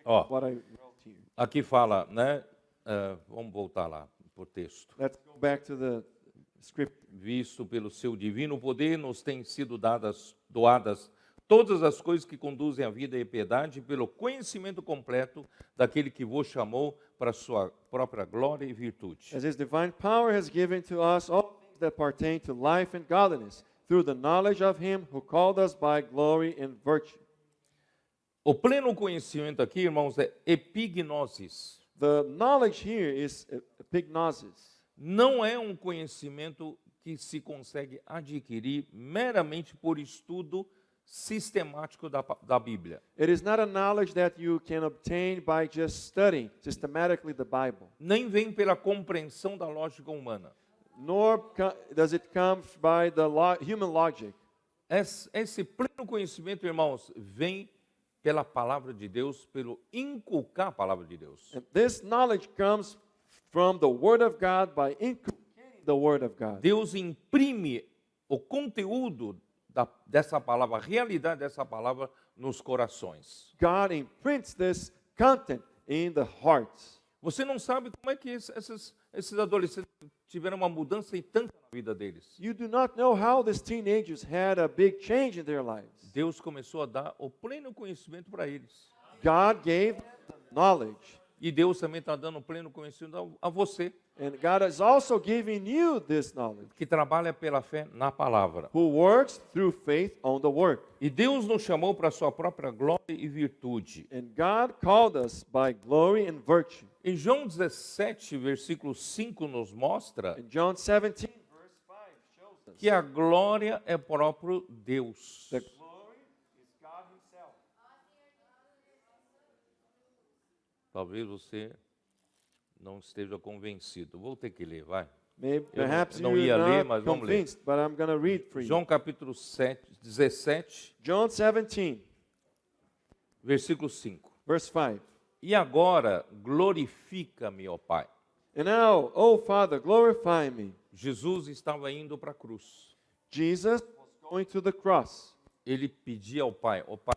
Ó, what I wrote here. aqui fala, né? Vamos voltar lá por texto. Let's go back to the script. Visto pelo seu divino poder, nos têm sido doadas todas as coisas que conduzem à vida e piedade, pelo conhecimento completo daquele que vos chamou para a sua própria glória e virtude. As his divine power has given to us all things that pertain to life and godliness, through the knowledge of him who called us by glory and virtue. O pleno conhecimento aqui, irmãos, é epignosis. The knowledge here is epignosis. Não é um conhecimento que se consegue adquirir meramente por estudo sistemático da Bíblia. It is not a knowledge that you can obtain by just studying systematically the Bible. Nem vem pela compreensão da lógica humana. Nor does it come by the human logic. Esse pleno conhecimento, irmãos, vem pela palavra de Deus, pelo inculcar a palavra de Deus. And this knowledge comes from the Word of God by inculcating the Word of God. Deus imprime o conteúdo dessa palavra, a realidade dessa palavra nos corações. God imprints this content in the hearts. Você não sabe como é que esses adolescentes tiveram uma mudança e tanta na vida deles. You do not know how these teenagers had a big change in their lives. Deus começou a dar o pleno conhecimento para eles. God gave them knowledge. E Deus também está dando o pleno conhecimento a você, And God is also giving you this knowledge, que trabalha pela fé na palavra. who works through faith on the work. E Deus nos chamou para a sua própria glória e virtude. And God called us by glory and virtue. Em João 17, versículo 5, nos mostra In John 17, verse 5 shows us que a glória é próprio Deus. the glory is God himself. Talvez você não esteja convencido. Vou ter que ler, vai. Maybe, Eu perhaps não ia you're ler, not mas vamos ler. convinced, but I'm going to read for you. João capítulo 17, John 17, versículo 5. verse 5. E agora glorifica-me, ó Pai. And now, O Father, glorify me. Jesus estava indo para a cruz. Jesus was going to the cross, Ele pedia ao Pai, ó Pai,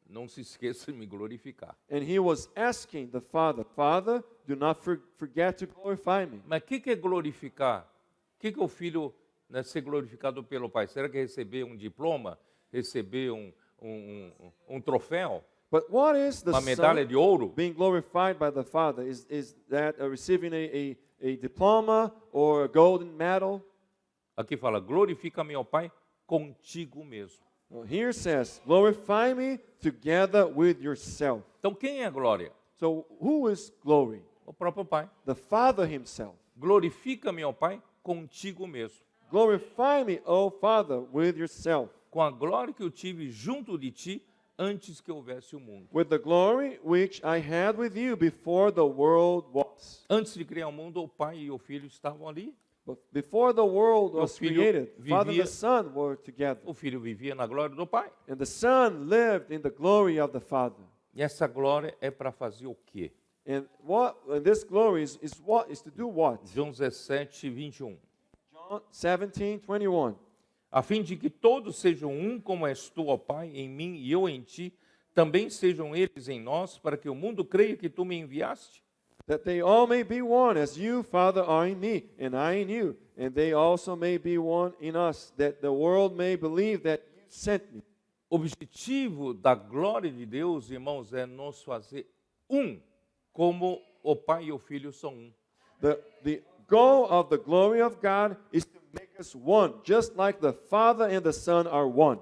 não se esqueça de me glorificar. and he was asking the Father, Father, do not forget to glorify me. Mas o que é glorificar? O que o filho, né, ser glorificado pelo Pai? Será que é receber um diploma? Receber um troféu? But what is the Uma medalha Son de ouro? being glorified by the Father? Is that receiving a diploma or a golden medal? Aqui fala, glorifica-me, ó Pai, contigo mesmo. Well, here says, glorify me together with yourself. Então quem é a glória? So who is glory? O próprio Pai. The Father himself. Glorifica-me, ó Pai, contigo mesmo. Glorify me, O Father, with yourself, Com a glória que eu tive junto de ti antes que houvesse o mundo. with the glory which I had with you before the world was. Antes de criar o mundo, o Pai e o Filho estavam ali. But before the world was filho created, the Father and vivia- the Son were together. O Filho vivia na glória do Pai. And the Son lived in the glory of the Father. E essa glória é para fazer o quê? And this glory is to do what? João 17, 21. John 17:21. A fim de que todos sejam um, como és tu, ó Pai, em mim e eu em ti, também sejam eles em nós, para que o mundo creia que tu me enviaste. That they all may be one, as you, Father, are in me, and I in you, and they also may be one in us, that the world may believe that you sent me. O objetivo da glória de Deus, irmãos, é nos fazer um, como o Pai e o Filho são um. The goal of the glory of God is to make us one, just like the Father and the Son are one.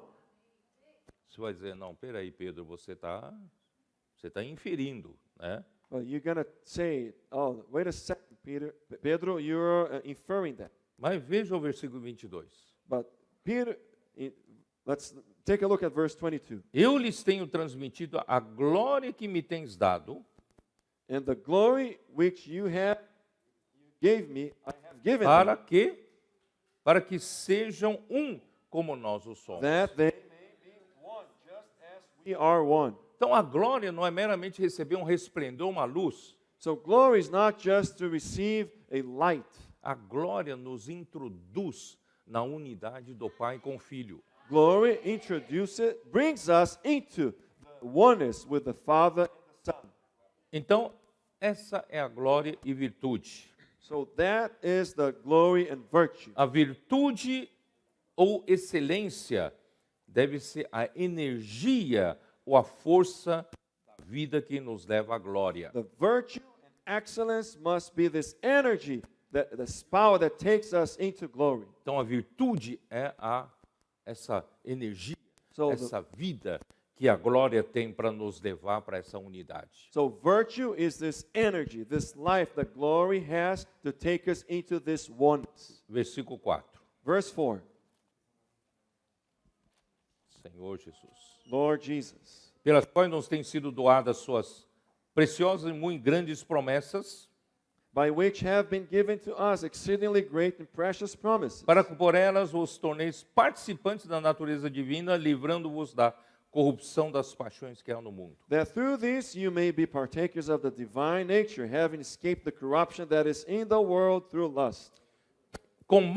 Você vai dizer, não, peraí, Pedro, você tá inferindo, né? Well, you're going to say, oh, wait a second, Pedro, you're inferring that. Mas veja o versículo 22. But let's take a look at verse 22. Eu lhes tenho transmitido a glória que me tens dado, And the glory which you gave me, I have given para them, que? Para que sejam um, como nós o somos. that they may be one, just as we are one. Então a glória não é meramente receber um resplendor, uma luz. So glory is not just to receive a light. A glória nos introduz na unidade do Pai com o Filho. Glory brings us into the oneness with the Father and the Son. Então, essa é a glória e virtude. So that is the glory and virtue. A virtude ou excelência deve ser a energia ou a força da vida que nos leva à glória. The virtue and excellence must be this energy, this power that takes us into glory. Então a virtude é essa energia, So essa vida que a glória tem para nos levar para essa unidade. So virtue is this energy, this life that glory has to take us into this oneness. Versículo 4. Verse 4. Senhor Jesus. Lord Jesus, Pelas quais nos têm sido doadas suas preciosas e muito grandes promessas, by which have been given to us exceedingly great and precious promises, para que por elas vos torneis participantes da natureza divina, livrando-vos da corrupção das paixões que há no mundo. that through this you may be partakers of the divine nature, having escaped the corruption that is in the world through lust. Com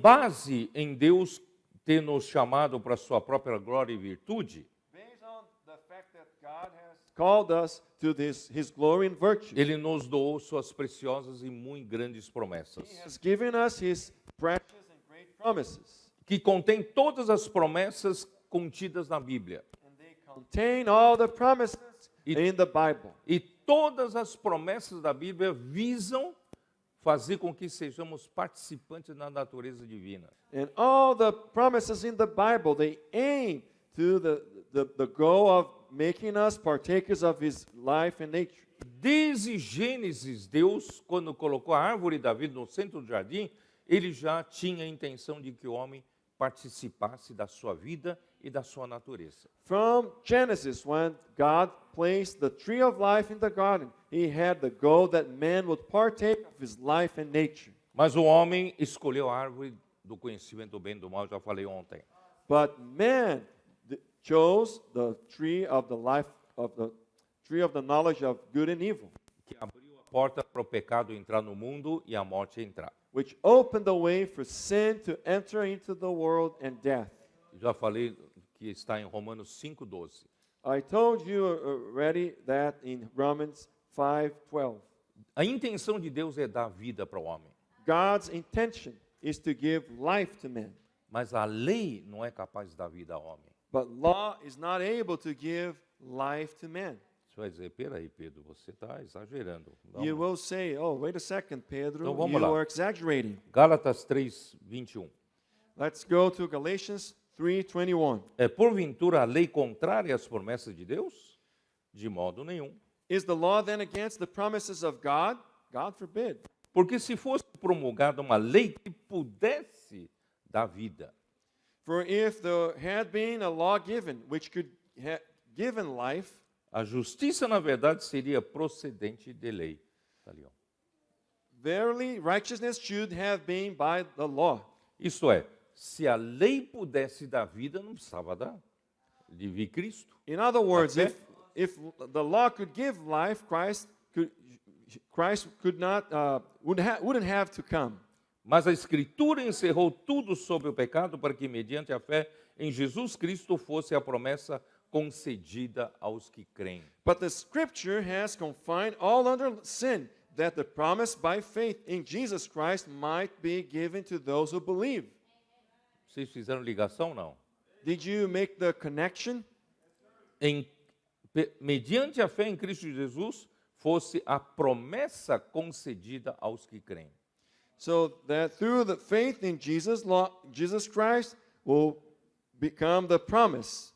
base em Deus ter nos chamado para a sua própria glória e virtude, Based on the fact that God has called us to His glory and virtue, Ele nos doou suas preciosas e muito grandes promessas, He has given us His precious and great promises. que contém todas as promessas contidas na Bíblia. And they contain all the promises in the Bible. E todas as promessas da Bíblia visam fazer com que sejamos participantes da natureza divina. And all the promises in the Bible, they aim to the goal of making us partakers of His life and nature. Desde Gênesis, Deus, quando colocou a árvore da vida no centro do jardim, Ele já tinha a intenção de que o homem participasse da sua vida e da sua natureza. From Genesis, when God placed the tree of life in the garden, He had the goal that man would partake of His life and nature. Mas o homem escolheu a árvore do conhecimento do bem e do mal, já falei ontem. But man chose the tree of the life of the tree of the knowledge of good and evil, Que abriu a porta para o pecado entrar no mundo e a morte entrar. which opened the way for sin to enter into the world and death. Já falei que está em Romanos 5:12. I told you already that in Romans 5:12. A intenção de Deus é dar vida para o homem, God's intention is to give life to man, mas a lei não é capaz de dar vida ao homem. but law is not able to give life to man. Você vai dizer, peraí, Pedro, você está exagerando. Não. You will say, "Oh, wait a second, Pedro, Então vamos you lá. are exaggerating." Gálatas 3:21. Let's go to Galatians 3:21. É porventura a lei contrária às promessas de Deus? De modo nenhum. Is the law then against the promises of God? God forbid. Porque se fosse promulgada uma lei que pudesse dar vida, For if there had been a law given which could have given life, a justiça, na verdade, seria procedente de lei. Tá ali, ó. verily righteousness should have been by the law. Isto é, se a lei pudesse dar vida, não precisava dar. De vir Cristo. In other words, Okay. if the law could give life, Christ could not wouldn't have to come. Mas a Escritura encerrou tudo sobre o pecado para que, mediante a fé em Jesus Cristo, fosse a promessa concedida aos que creem. But the Scripture has confined all under sin, that the promise by faith in Jesus Christ might be given to those who believe. Vocês fizeram ligação, não? Did you make the connection? Mediante a fé em Cristo Jesus, fosse a promessa concedida aos que creem. So that through the faith in Jesus Christ will become the promise.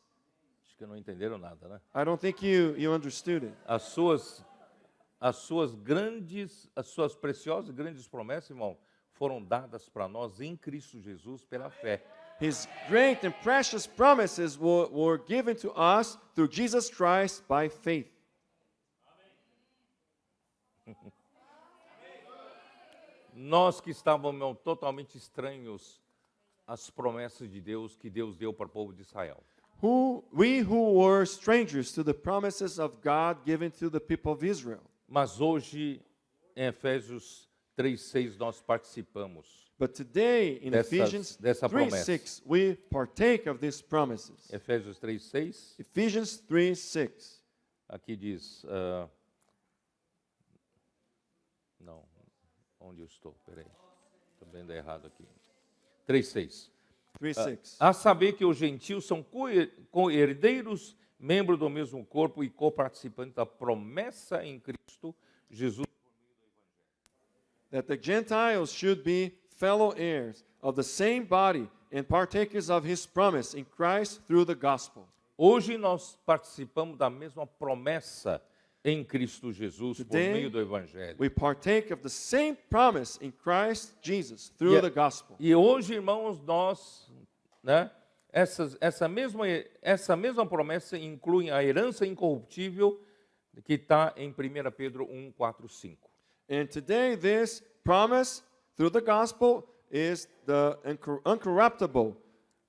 Acho que não entenderam nada, né? I don't think you understood it. As suas preciosas e grandes promessas, irmão, foram dadas para nós em Cristo Jesus pela fé. His great and precious promises were given to us through Jesus Christ by faith. Nós que estávamos totalmente estranhos às promessas de Deus que Deus deu para o povo de Israel. we who were strangers to the promises of God given to the people of Israel. Mas hoje, em Efésios 3:6, nós participamos. But today, in Ephesians dessa 3:6, we partake of these promises. Efésios 3:6, Ephesians 3:6. aqui diz... não, onde eu estou? Peraí, estou vendo errado aqui. 3:6. 3:6. A saber que os gentios são co-herdeiros, membros do mesmo corpo e co-participantes da promessa em Cristo Jesus. That the Gentiles should be fellow heirs of the same body and partakers of his promise in Christ through the gospel. Hoje nós participamos da mesma promessa em Cristo Jesus por Today, meio do Evangelho. We partake of the same promise in Christ Jesus through the gospel. E hoje, irmãos, nós, né, essa mesma promessa inclui a herança incorruptível que está em 1 Pedro 1:4-5. And today this promise through the gospel is the uncorruptible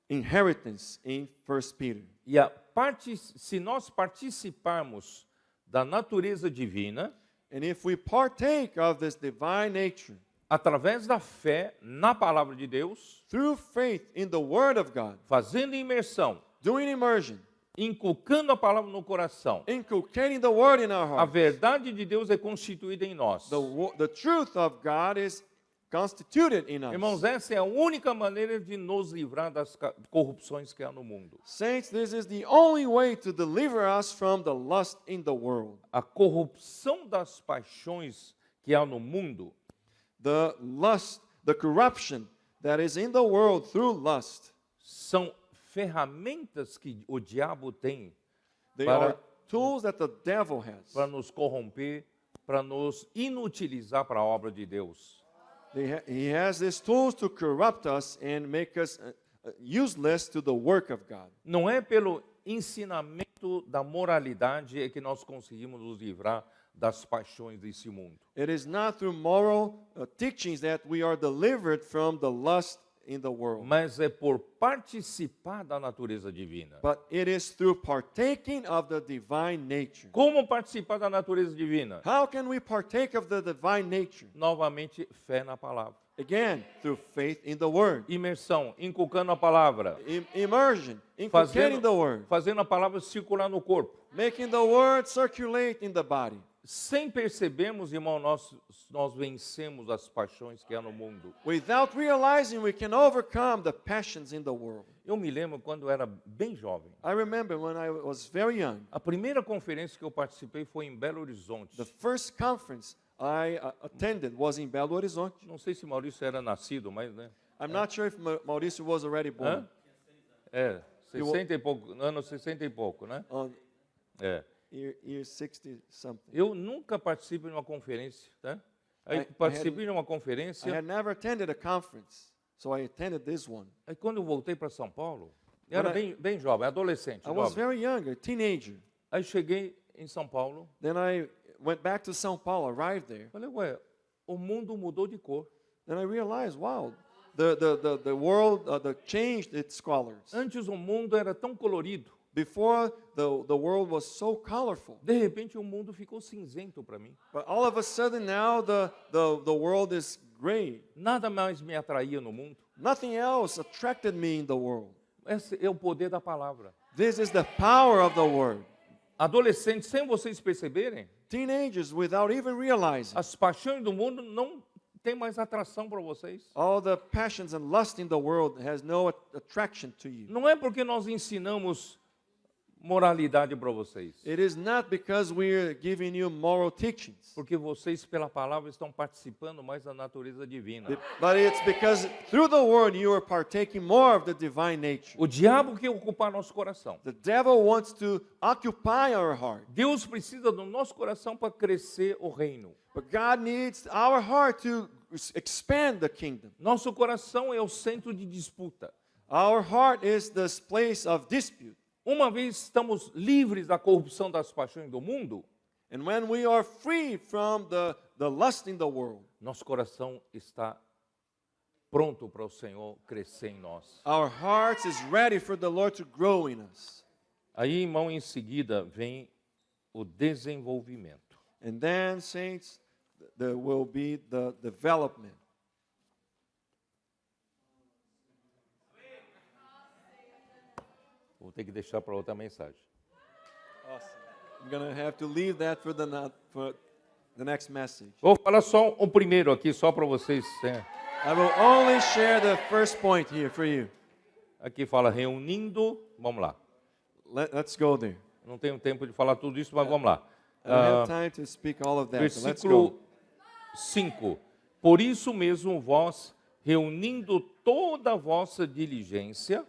inheritance in 1 Peter. E se nós participarmos da natureza divina, And if we partake of this divine nature através da fé na palavra de Deus, through faith in the word of God, fazendo imersão, doing immersion, inculcando a palavra no coração, inculcating the word in our a heart, verdade de Deus é constituída em nós. the truth of God is constituted in us. Irmãos, essa é a única maneira de nos livrar das corrupções que há no mundo. Saints, this is the only way to deliver us from the lust in the world. A corrupção das paixões que há no mundo The lust, the corruption that is in the world through lust. são ferramentas que o diabo tem They Para- are tools that the devil has. para nos corromper, para nos inutilizar para a obra de Deus. He has these tools to corrupt us and make us useless to the work of God. Não é pelo ensinamento da moralidade é que nós conseguimos nos livrar das paixões desse mundo. It is not through moral teachings that we are delivered from the lust in the world, Mas é por participar da natureza divina. but it is through partaking of the divine nature. Como participar da natureza divina? How can we partake of the divine nature? Novamente, fé na palavra. Again, through faith in the word. Imersão, inculcando a palavra. Immersion, inculcating the word, Fazendo a palavra circular no corpo. making the word circulate in the body. Sem percebermos, irmão, nós vencemos as paixões que há no mundo. Without realizing, we can overcome the passions in the world. Eu me lembro quando eu era bem jovem. I remember when I was very young, A primeira conferência que eu participei foi em Belo Horizonte. the first conference I attended was in Belo Horizonte. Não sei se Maurício era nascido, mas, né? I'm not sure if Mauricio was already born. Hã? 60 e pouco, anos 60 e pouco, né? On É. year 60 something. Eu nunca participo de uma conferência, tá? Aí I participei de uma I conferência, had never attended a conference, so I attended this one. aí quando eu voltei para São Paulo, eu era When bem jovem, adolescente, I was jovem. very young, a teenager. Aí cheguei em São Paulo, Then I went back to São Paulo, arrived there. falei, ué, o mundo mudou de cor. Then I realized, wow, the world changed its colors. Antes o mundo era tão colorido, Before, the world was so colorful. de repente o mundo ficou cinzento para mim. But all of a sudden now the world is gray. Nada mais me atraía no mundo. Nothing else attracted me in the world. Esse é o poder da palavra. This is the power of the word. Adolescentes, sem vocês perceberem, Teenagers, without even realizing, as paixões do mundo não têm mais atração para vocês. all the passions and lust in the world has no attraction to you. Não é porque nós ensinamos moralidade para vocês, It is not because we're giving you moral teachings, porque vocês pela palavra estão participando mais da natureza divina. but it's because through the word you are partaking more of the divine nature. O diabo quer ocupar nosso coração. The devil wants to occupy our heart, Deus precisa do nosso coração para crescer o reino. but God needs our heart to expand the kingdom. Nosso coração é o centro de disputa. Our heart is this place of dispute. Uma vez estamos livres da corrupção das paixões do mundo, And when we are free from the lust in the world, nosso coração está pronto para o Senhor crescer em nós. our hearts is ready for the Lord to grow in us. Aí, irmão, em seguida vem o desenvolvimento. And then, saints, there will be the development. Vou ter que deixar para outra mensagem. Awesome. I'm going to have to leave that for the next message. Vou falar só o primeiro aqui, só para vocês. I will only share the first point here for you. Aqui fala reunindo, vamos lá. Let's go there. Não tenho tempo de falar tudo isso, mas vamos lá. I don't have time to speak all of that, so let's Versículo go. 5. Por isso mesmo vós, reunindo toda a vossa diligência,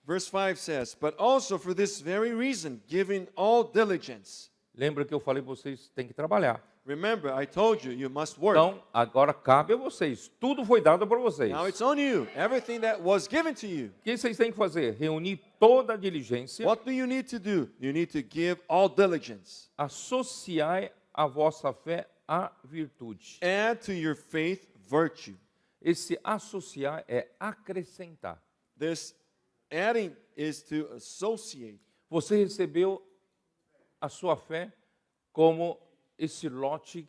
Verse 5 says, but also for this very reason, giving all diligence. lembra que eu falei para vocês, tem que trabalhar. Remember, I told you, you must work. Então, agora cabe a vocês. Tudo foi dado para vocês. Now it's on you. Everything that was given to you. O que vocês têm que fazer? Reunir toda a diligência, What do you need to do? You need to give all diligence. associar a vossa fé à virtude. Add to your faith virtue. Esse associar é acrescentar. This adding is to associate. Você recebeu a sua fé como esse lote,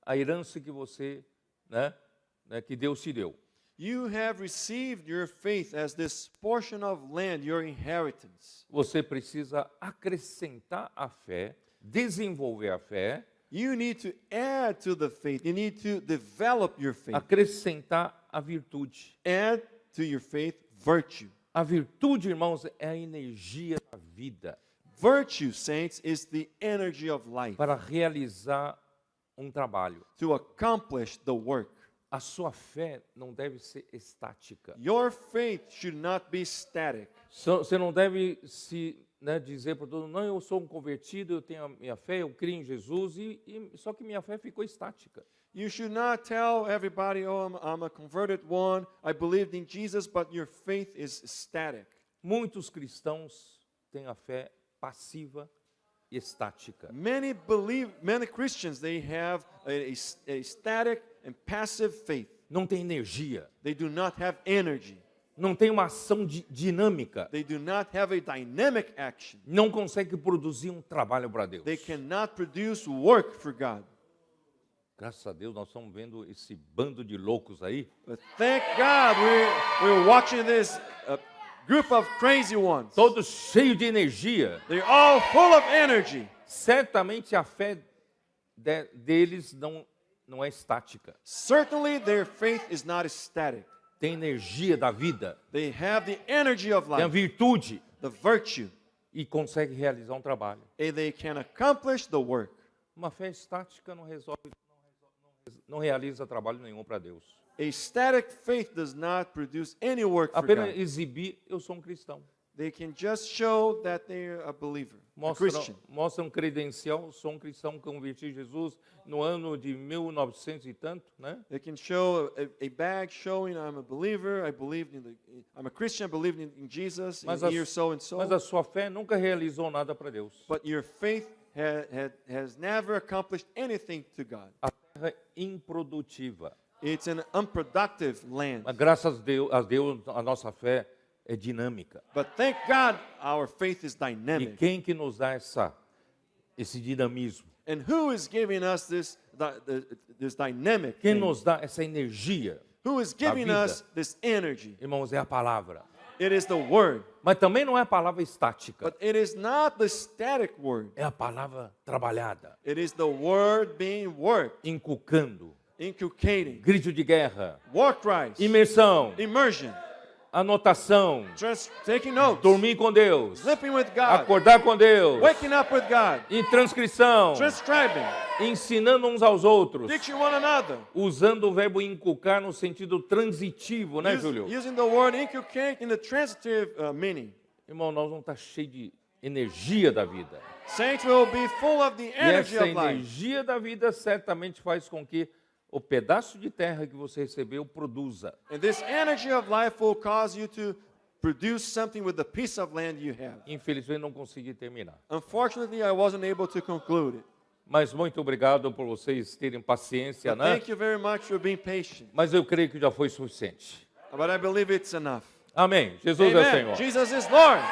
a herança que você, que Deus te deu. You have received your faith as this portion of land, your inheritance. Você precisa acrescentar a fé, desenvolver a fé, You need to add to the faith. You need to develop your faith. acrescentar a virtude. Add to your faith virtue. A virtude, irmãos, é a energia da vida Virtue, saints, is the energy of life para realizar um trabalho. to accomplish the work. A sua fé não deve ser estática. Your faith should not be static. Você não deve se dizer para todo mundo, não, eu sou um convertido, eu tenho a minha fé, eu creio em Jesus, só que minha fé ficou estática. You should not tell everybody, oh, I'm a converted one, I believed in Jesus, but your faith is static. Muitos cristãos têm a fé passiva e estática. Many Christians, they have a static and passive faith. Não tem energia, They do not have energy. não tem uma ação dinâmica, They do not have a dynamic action. não consegue produzir um trabalho para Deus. They cannot produce work for God. Graças a Deus nós estamos vendo esse bando de loucos aí, But thank God we're watching this group of crazy ones. todos cheios de energia. They're all full of energy. Certamente a fé deles não é estática. Certainly their faith is not static. Tem energia da vida, They have the energy of tem a life, virtude the virtue, e consegue realizar um trabalho. and they can accomplish the work. Uma fé estática não realiza trabalho nenhum para Deus. A static faith does not produce any work for Apenas God. exibir, eu sou um cristão. They can just show that they're a believer, a Christian. Mostra um credencial, sou um cristão, converti Jesus no ano de 1900 e tanto, né? They can show a badge showing I'm a believer, I'm a Christian, I believe in Jesus Mas in year so and so. mas a sua fé nunca realizou nada para Deus. But your faith has never accomplished anything to God. A terra é improdutiva. It's an unproductive land. Mas graças a Deus, a nossa fé é dinâmica. But thank God our faith is E dynamic. quem que nos dá esse dinamismo? And who is giving us this dynamic Quem thing? nos dá essa energia? Who is giving vida? us this energy? Irmãos, é a palavra. It is the word. Mas também não é a palavra estática. But it is not the static word. É a palavra trabalhada, It is the word being worked, inculcando, inculcating, grito de guerra, war cries, imersão, immersion, anotação, taking notes, dormir com Deus, sleeping with God, acordar com Deus, waking up with God, e transcrição, transcribing, ensinando uns aos outros, teaching one another, usando o verbo inculcar no sentido transitivo, né, Júlio? using the word inculcate in the transitive meaning. Irmão, nós vamos estar cheios de energia da vida. Saints will be full of the E energy essa of life. energia da vida certamente faz com que o pedaço de terra que você recebeu produza. And this energy of life will cause you to produce something with the piece of land you have. Infelizmente não consegui terminar. Unfortunately, I wasn't able to conclude it. Mas muito obrigado por vocês terem paciência, But né? thank you very much for being patient. Mas eu creio que já foi suficiente. But I believe it's enough. Amém. Jesus é o Amen. Senhor. Jesus is Lord.